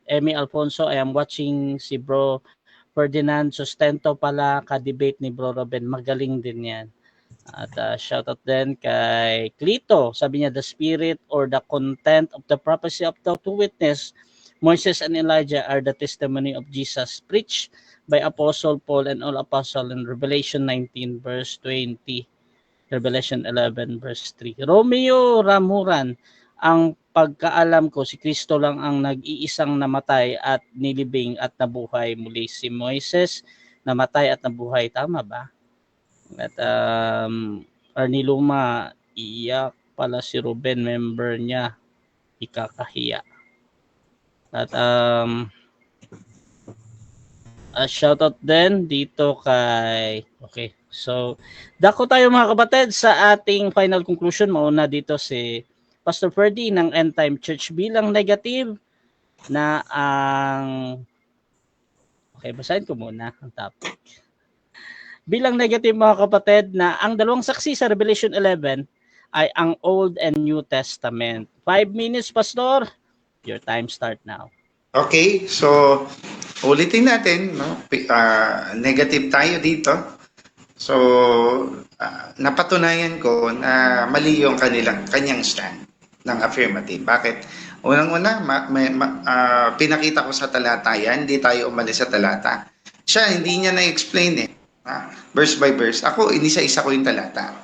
Emmy Alfonso, I am watching si Bro Ferdinand Sustento pala, ka-debate ni Bro Ruben. Magaling din yan. At shoutout din kay Clito. Sabi niya, the spirit or the content of the prophecy of the two witness, Moses and Elijah, are the testimony of Jesus preached by Apostle Paul and all apostles in Revelation 19 verse 20. Revelation 11 verse 3. Romeo Ramuran, ang pagkaalam ko, si Kristo lang ang nag-iisang namatay at nilibing at nabuhay muli. Si Moises, namatay at nabuhay. Tama ba? At Arnie Luma, iyak pala si Ruben, member niya. Ikakahiya. At shoutout din dito kay, okay, so dako tayo mga kapatid sa ating final conclusion. Mauna dito si Pastor Ferdy ng End Time Church bilang negative na okay, basahin ko muna ang topic. Bilang negative mga kapatid na ang 2 saksi sa Revelation 11 ay ang Old and New Testament. 5 minutes, Pastor. Your time start now. Okay, so ulitin natin, no? Negative tayo dito. So, napatunayan ko na mali yung kanyang stand ng affirmative. Bakit? Unang-una, pinakita ko sa talata yan, hindi tayo umalis sa talata. Siya, hindi niya na-explain eh. Verse by verse. Ako, inisa-isa ko yung talata.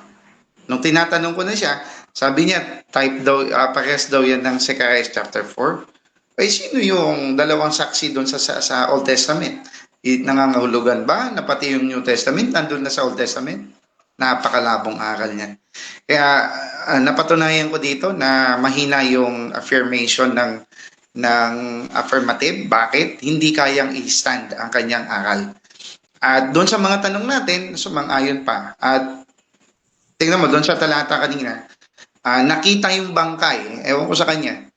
Nung tinatanong ko na siya, sabi niya, parehas daw yan ng Zechariah chapter 4. Ay, sino yung 2 saksi doon sa Old Testament? Nangangahulugan ba na pati yung New Testament nandun na sa Old Testament? Napakalabong aral niya. Kaya napatunayan ko dito na mahina yung affirmation ng affirmative. Bakit? Hindi kayang i-stand ang kanyang aral. At doon sa mga tanong natin, sumang-ayon pa. At tingnan mo, doon sa talata kanina, nakita yung bangkay. Ewan ko sa kanya.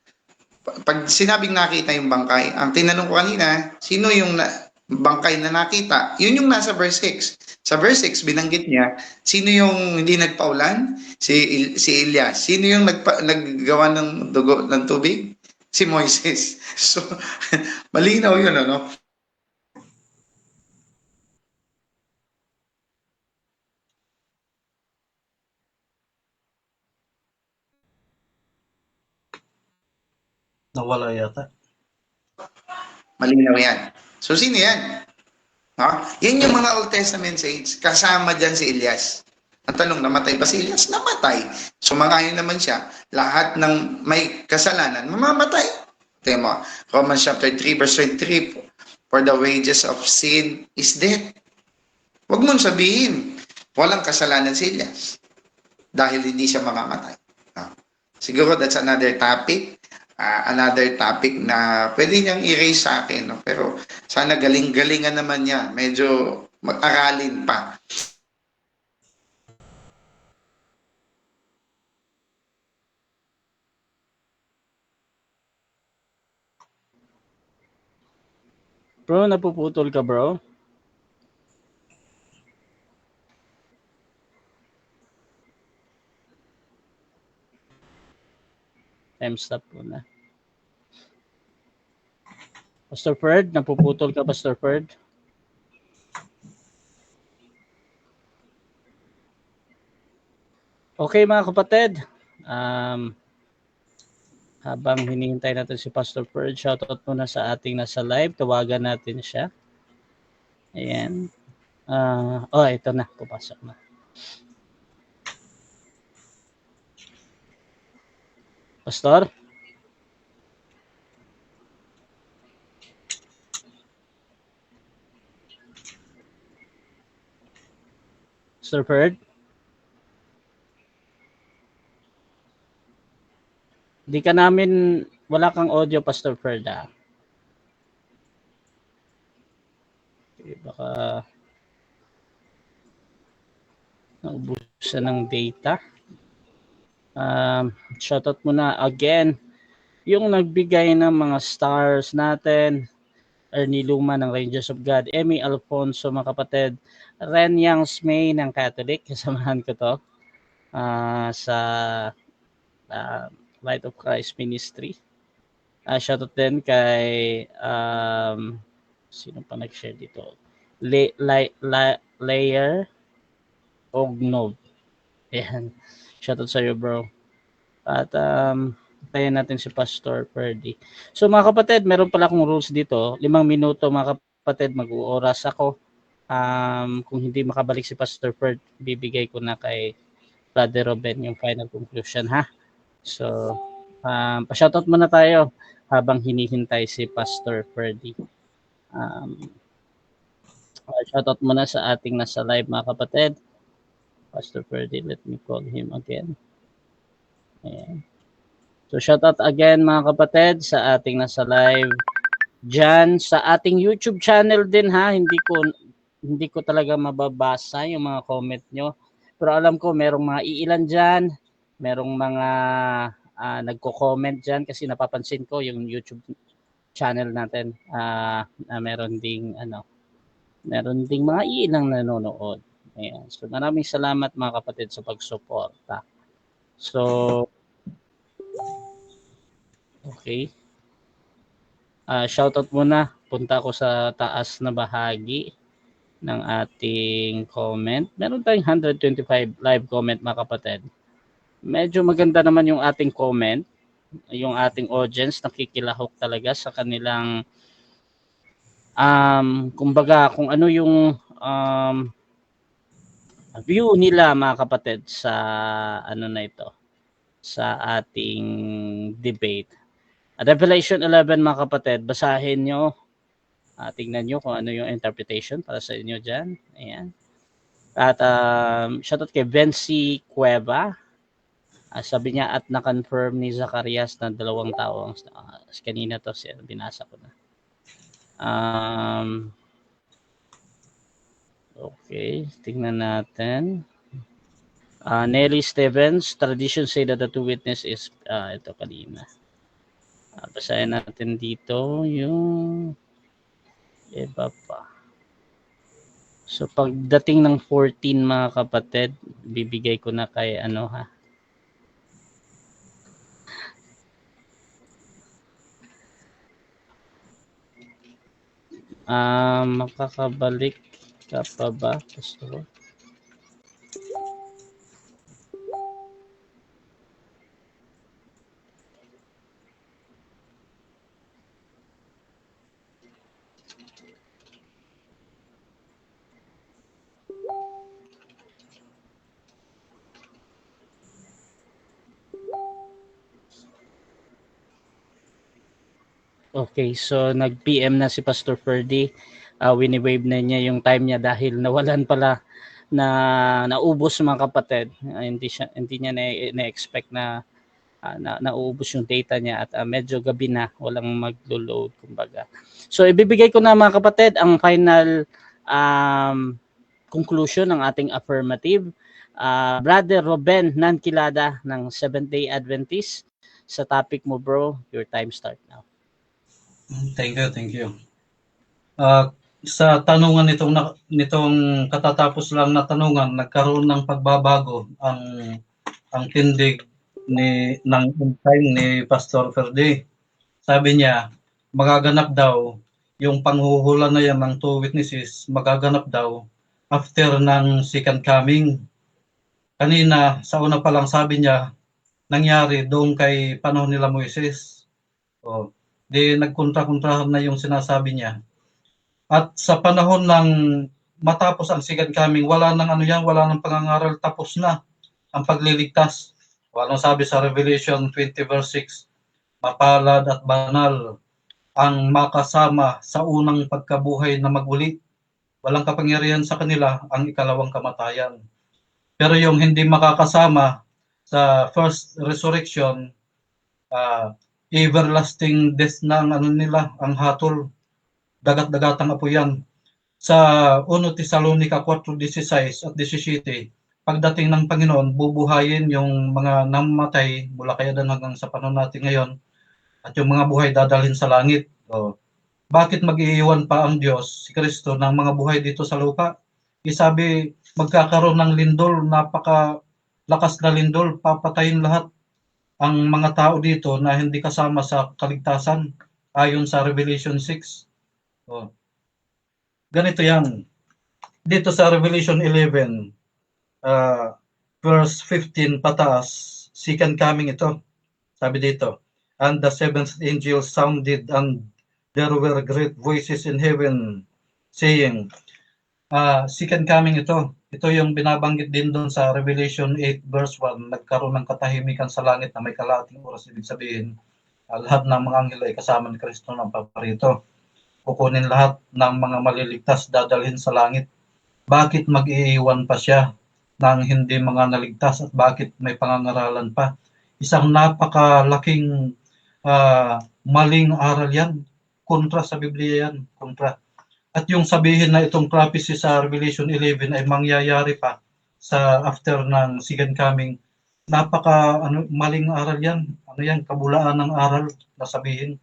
Pag sinabing nakita yung bangkay, ang tinanong ko kanina, sino yung bangkay na nakita? Yun yung nasa verse 6. Sa verse 6, binanggit niya, sino yung hindi nagpaulan? Si Elias. Sino yung naggawa ng dugo ng tubig? Si Moises. So, malinaw yun, ano? Nawala yata. Malinaw yan. So, sino yan? Ha? Yan yung mga Old Testament saints. Kasama dyan si Elias. Ang tanong, namatay ba si Elias? Namatay. Sumangayon naman siya. Lahat ng may kasalanan, mamamatay. Tingnan mo, Romans chapter 3, verse 23, for the wages of sin is death. Huwag mong sabihin, walang kasalanan si Elias dahil hindi siya mamamatay. Siguro that's another topic. Another topic na pwede niyang i-raise sa akin. No? Pero sana galing-galingan naman niya. Medyo mag-aralin pa. Bro, napuputol ka bro. Time stop muna. Pastor Ferd, napuputol ka Pastor Ferd? Okay mga kapatid, habang hinihintay natin si Pastor Ferd, shoutout muna sa ating nasa live, tawagan natin siya. Ayan. Ito na, pupasok na. Pastor? Pastor Ferd? Di ka namin, wala kang audio, Pastor Ferd. Okay, baka naubusan ng data. Shoutout muna again, yung nagbigay ng mga stars natin, Ernie Luma ng Rangers of God, Emmy Alfonso mga kapatid, Ren Yang May ng Catholic, kasamahan ko to sa Light of Christ Ministry. Shoutout din kay sino pa nag-share dito? Layer Ognog. Ayan. Shoutout sa iyo bro. At tayo natin si Pastor Ferdy. So mga kapatid, meron pala akong rules dito. 5 minuto mga kapatid, mag-uuras ako. Kung hindi makabalik si Pastor Ferd, bibigay ko na kay Brother Ruben yung final conclusion ha. So, pa-shoutout muna tayo habang hinihintay si Pastor Ferdy. Shoutout muna sa ating nasa live mga kapatid. Pastor Ferdy, let me call him again. Ayan. So shoutout again mga kapatid sa ating nasa live dyan sa ating YouTube channel din ha. Hindi ko talaga mababasa yung mga comment nyo. Pero alam ko merong mga iilan dyan, merong mga nagko-comment dyan kasi napapansin ko yung YouTube channel natin meron ding mga iilang nanonood. Ayan. So maraming salamat mga kapatid sa pagsuporta. So okay. Shoutout muna. Punta ako sa taas na bahagi ng ating comment. Meron tayong 125 live comment mga kapatid. Medyo maganda naman yung ating comment. Yung ating audience nakikilahok talaga sa kanilang kumbaga kung ano yung view nila mga kapatid sa na ito, sa ating debate. Revelation 11 mga kapatid, basahin nyo. Tingnan nyo kung ano yung interpretation para sa inyo dyan. Ayan. At shoutout kay Vency Cueva. Sabi niya at na-confirm ni Zacarias na 2 tao. Kanina to binasa ko na. Okay, tingnan natin. Nelly Stevens, tradition say that the two witness is ito kanina. Basahin natin dito yung iba pa. So pagdating ng 14 mga kapatid, bibigay ko na kay makakabalik ka pa ba, Pastor? Okay, so nag-PM na si Pastor Ferdy. Wini-wave na niya yung time niya dahil nawalan pala na naubos mga kapatid. Hindi niya na-expect na nauubos yung data niya at medyo gabi na, walang maglo-load kumbaga. So ibibigay ko na mga kapatid ang final conclusion ng ating affirmative. Brother Ruben Nankilada ng Seventh-day Adventist, sa topic mo bro, your time start now. Thank you. Sa tanungan nitong katatapos lang na tanungan, nagkaroon ng pagbabago ang tindig ng time ni Pastor Ferdy. Sabi niya, magaganap daw yung panghuhula na yan ng 2 witnesses, magaganap daw after ng second coming. Kanina, sa una pa lang sabi niya, nangyari doon kay panahon nila Moises. Di nagkontra-kontrahan na yung sinasabi niya. At sa panahon ng matapos ang second coming, wala nang pangangaral, tapos na ang pagliligtas. Walang sabi sa Revelation 20 verse 6, mapalad at banal ang makasama sa unang pagkabuhay na maguli. Walang kapangyarihan sa kanila ang ikalawang kamatayan. Pero yung hindi makakasama sa first resurrection, everlasting death na ang hatol. Dagat-dagatang apoy yan. Sa 1 Tesalonica 4:16 at 17, pagdating ng Panginoon, bubuhayin yung mga namatay mula kay Adan hanggang sa panahon natin ngayon, at yung mga buhay dadalhin sa langit. Bakit mag-iiwan pa ang Diyos, si Kristo, ng mga buhay dito sa lupa? Isabi, magkakaroon ng lindol, napakalakas na lindol, papatayin lahat ang mga tao dito na hindi kasama sa kaligtasan, ayon sa Revelation 6. Ganito yan. Dito sa Revelation 11, verse 15 pataas, second coming ito. Sabi dito, and the seventh angel sounded, and there were great voices in heaven saying, second coming ito. Ito yung binabanggit din doon sa Revelation 8 verse 1, nagkaroon ng katahimikan sa langit na may kalahating oras. Ibig sabihin, lahat ng mga anghel ay kasama ni Kristo ng paparito. Kukunin lahat ng mga maliligtas, dadalhin sa langit. Bakit mag-iiwan pa siya ng hindi mga naligtas, at bakit may pangangaralan pa? Isang napakalaking maling aral yan. Kontra sa Biblia yan. Kontra. At yung sabihin na itong prophecy sa Revelation 11 ay mangyayari pa sa after ng second coming, maling aral yan. Kabulaan ng aral na sabihin.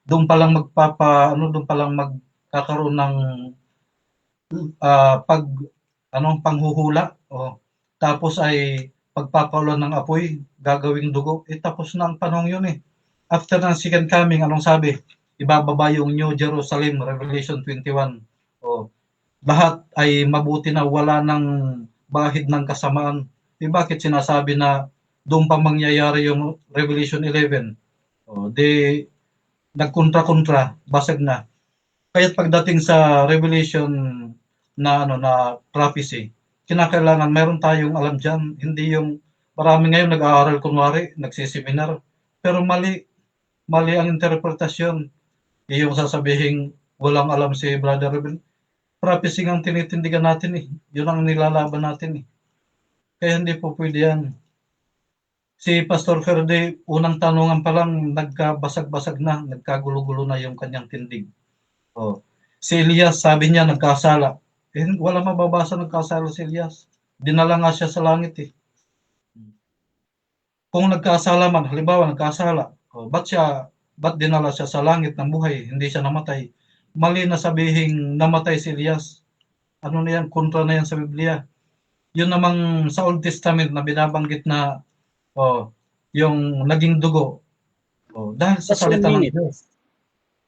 Doon pa lang magkakaroon ng panghuhula, tapos ay pagpapaulan ng apoy, gagawing dugo. Tapos na ang panahon yun eh. After ng second coming, anong sabi? Ibababa yung New Jerusalem, Revelation 21. Lahat ay mabuti na, wala ng bahid ng kasamaan. Bakit sinasabi na doon pa mangyayari yung Revelation 11? Nagkontra-kontra, basag na. Kaya pagdating sa Revelation na prophecy, kinakailangan mayroon tayong alam dyan. Hindi yung marami ngayon nag-aaral kunwari, nagsiseminar, pero mali ang interpretasyon. Yung sasabihin walang alam si Brother Ruben, prophecy ang tinitindigan natin eh. Yun ang nilalaban natin eh. Kaya hindi po pwede yan. Si Pastor Ferdy, unang tanungan pa lang, nagkabasag-basag na, nagkagulo-gulo na yung kanyang tindig. Si Elias, sabi niya, nagkasala. Wala mababasa nagkasala si Elias. Dinala nga siya sa langit eh. Kung nagkasala man, halimbawa nagkasala, ba't dinala siya sa langit ng buhay? Hindi siya namatay. Mali na sabihin namatay si Elias. Ano na yan? Kontra na yan sa Biblia. Yun namang sa Old Testament na binabanggit na yung naging dugo. Dahil sa salita ng Diyos.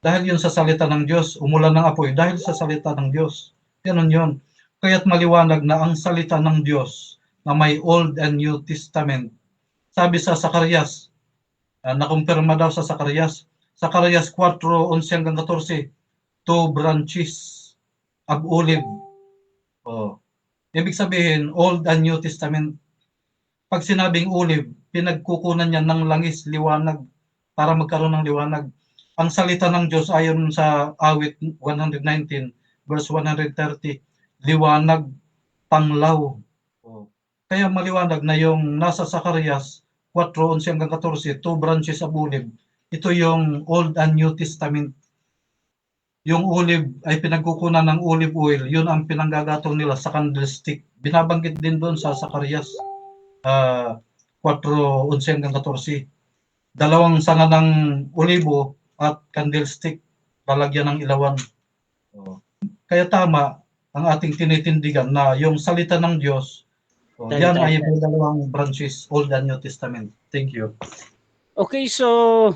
Dahil yun sa salita ng Diyos, umulan ng apoy dahil sa salita ng Diyos. Ganun yun. Kaya't maliwanag na ang salita ng Diyos na may Old and New Testament. Sabi sa Zacarias, nakumpirma daw sa Zacarias 4:11-14, 2 branches of olive. Ibig sabihin, Old and New Testament. Pag sinabing olive, pinagkukunan niya ng langis, liwanag, para magkaroon ng liwanag. ang salita ng Diyos ayon sa awit 119 verse 130, liwanag, tanglaw. O, kaya maliwanag na yung nasa Zacarias 4:11 hanggang 14, two branches of olive. Ito yung Old and New Testament. Yung olive ay pinagkukunan ng olive oil, yun ang pinanggagatong nila sa candlestick. Binabanggit din doon sa Zacarias 4:11 hanggang 14. Dalawang sanga ng olibo at candlestick, lalagyan ng ilawan. Kaya tama ang ating tinitindigan na yung salita ng Diyos, yan ay may dalawang branches, Old and New Testament. Thank you. Okay, so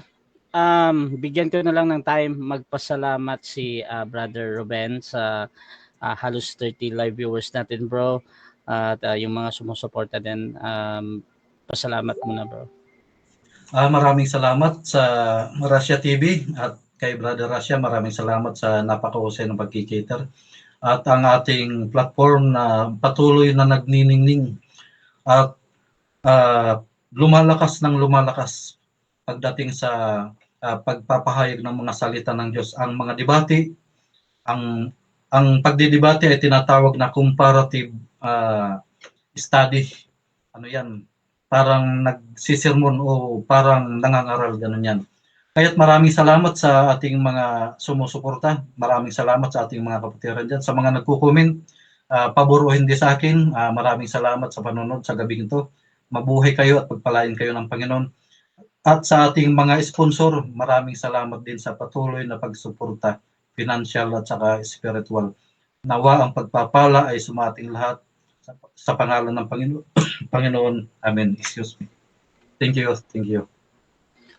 bigyan ko na lang ng time magpasalamat si Brother Ruben sa halos 30 live viewers natin, bro. At yung mga sumusuporta din, pasalamat muna, bro. Maraming salamat sa Russia TV at kay Brother Russia, maraming salamat sa napakahusay ng pagkikater. At ang ating platform na patuloy na nagniningning at lumalakas ng lumalakas pagdating sa pagpapahayag ng mga salita ng Diyos. Ang mga debate, ang pagdidebate ay tinatawag na comparative study. Ano yan? Parang nagsisermon o parang nangangaral, ganun yan. Kaya't maraming salamat sa ating mga sumusuporta. Maraming salamat sa ating mga kapatiran dyan. Sa mga nagko-comment, pabor o hindi sa akin, maraming salamat sa panonood sa gabing ito. Mabuhay kayo at pagpalain kayo ng Panginoon. At sa ating mga sponsor, maraming salamat din sa patuloy na pagsuporta, financial at saka spiritual. Nawa ang pagpapala ay sumating lahat sa pangalan ng Panginoon. Amen. Excuse me. Thank you. Thank you.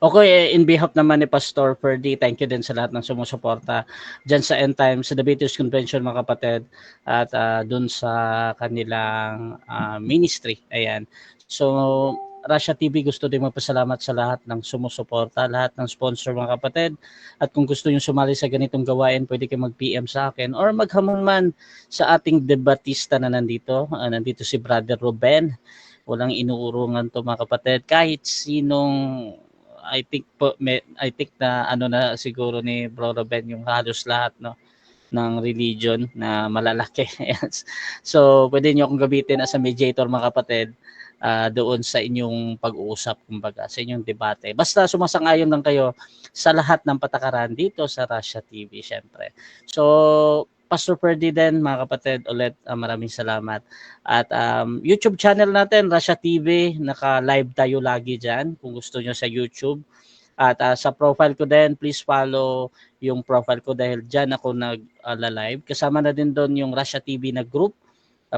Okay, in behalf naman ni Pastor Ferdy, thank you din sa lahat ng sumusuporta dyan sa End Times, sa The Beatles Convention, mga kapatid, at dun sa kanilang ministry. Ayan. So, Russia TV gusto din magpasalamat sa lahat ng sumusuporta, lahat ng sponsor, mga kapatid. At kung gusto nyo sumali sa ganitong gawain, pwede kayo mag-PM sa akin or maghamon man sa ating debatista na nandito. Nandito si Brother Ruben. Walang inuurungan to, mga kapatid. Kahit sinong I think na ano na siguro ni Bro Ruben yung halos lahat, no, ng religion na malalaki. So pwede niyo akong gamitin as a mediator, mga kapatid, doon sa inyong pag-uusap, kumbaga sa inyong debate. Basta sumasang-ayon lang kayo sa lahat ng patakaran dito sa Russia TV, syempre. So Pastor Ferdinand, mga kapatid, ulit maraming salamat. At YouTube channel natin, Russia TV, naka-live tayo lagi dyan kung gusto nyo sa YouTube. At sa profile ko din, please follow yung profile ko dahil dyan ako nag-live. Kasama na din doon yung Russia TV na group.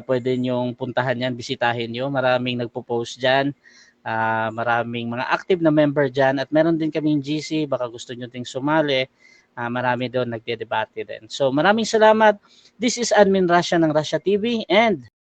Pwede nyong puntahan yan, bisitahin nyo. Maraming nagpo-post dyan. Maraming mga active na member dyan. At meron din kaming GC, baka gusto nyo ting sumali. Marami doon nagde-debate din. So maraming salamat. This is Admin Russia ng Russia TV and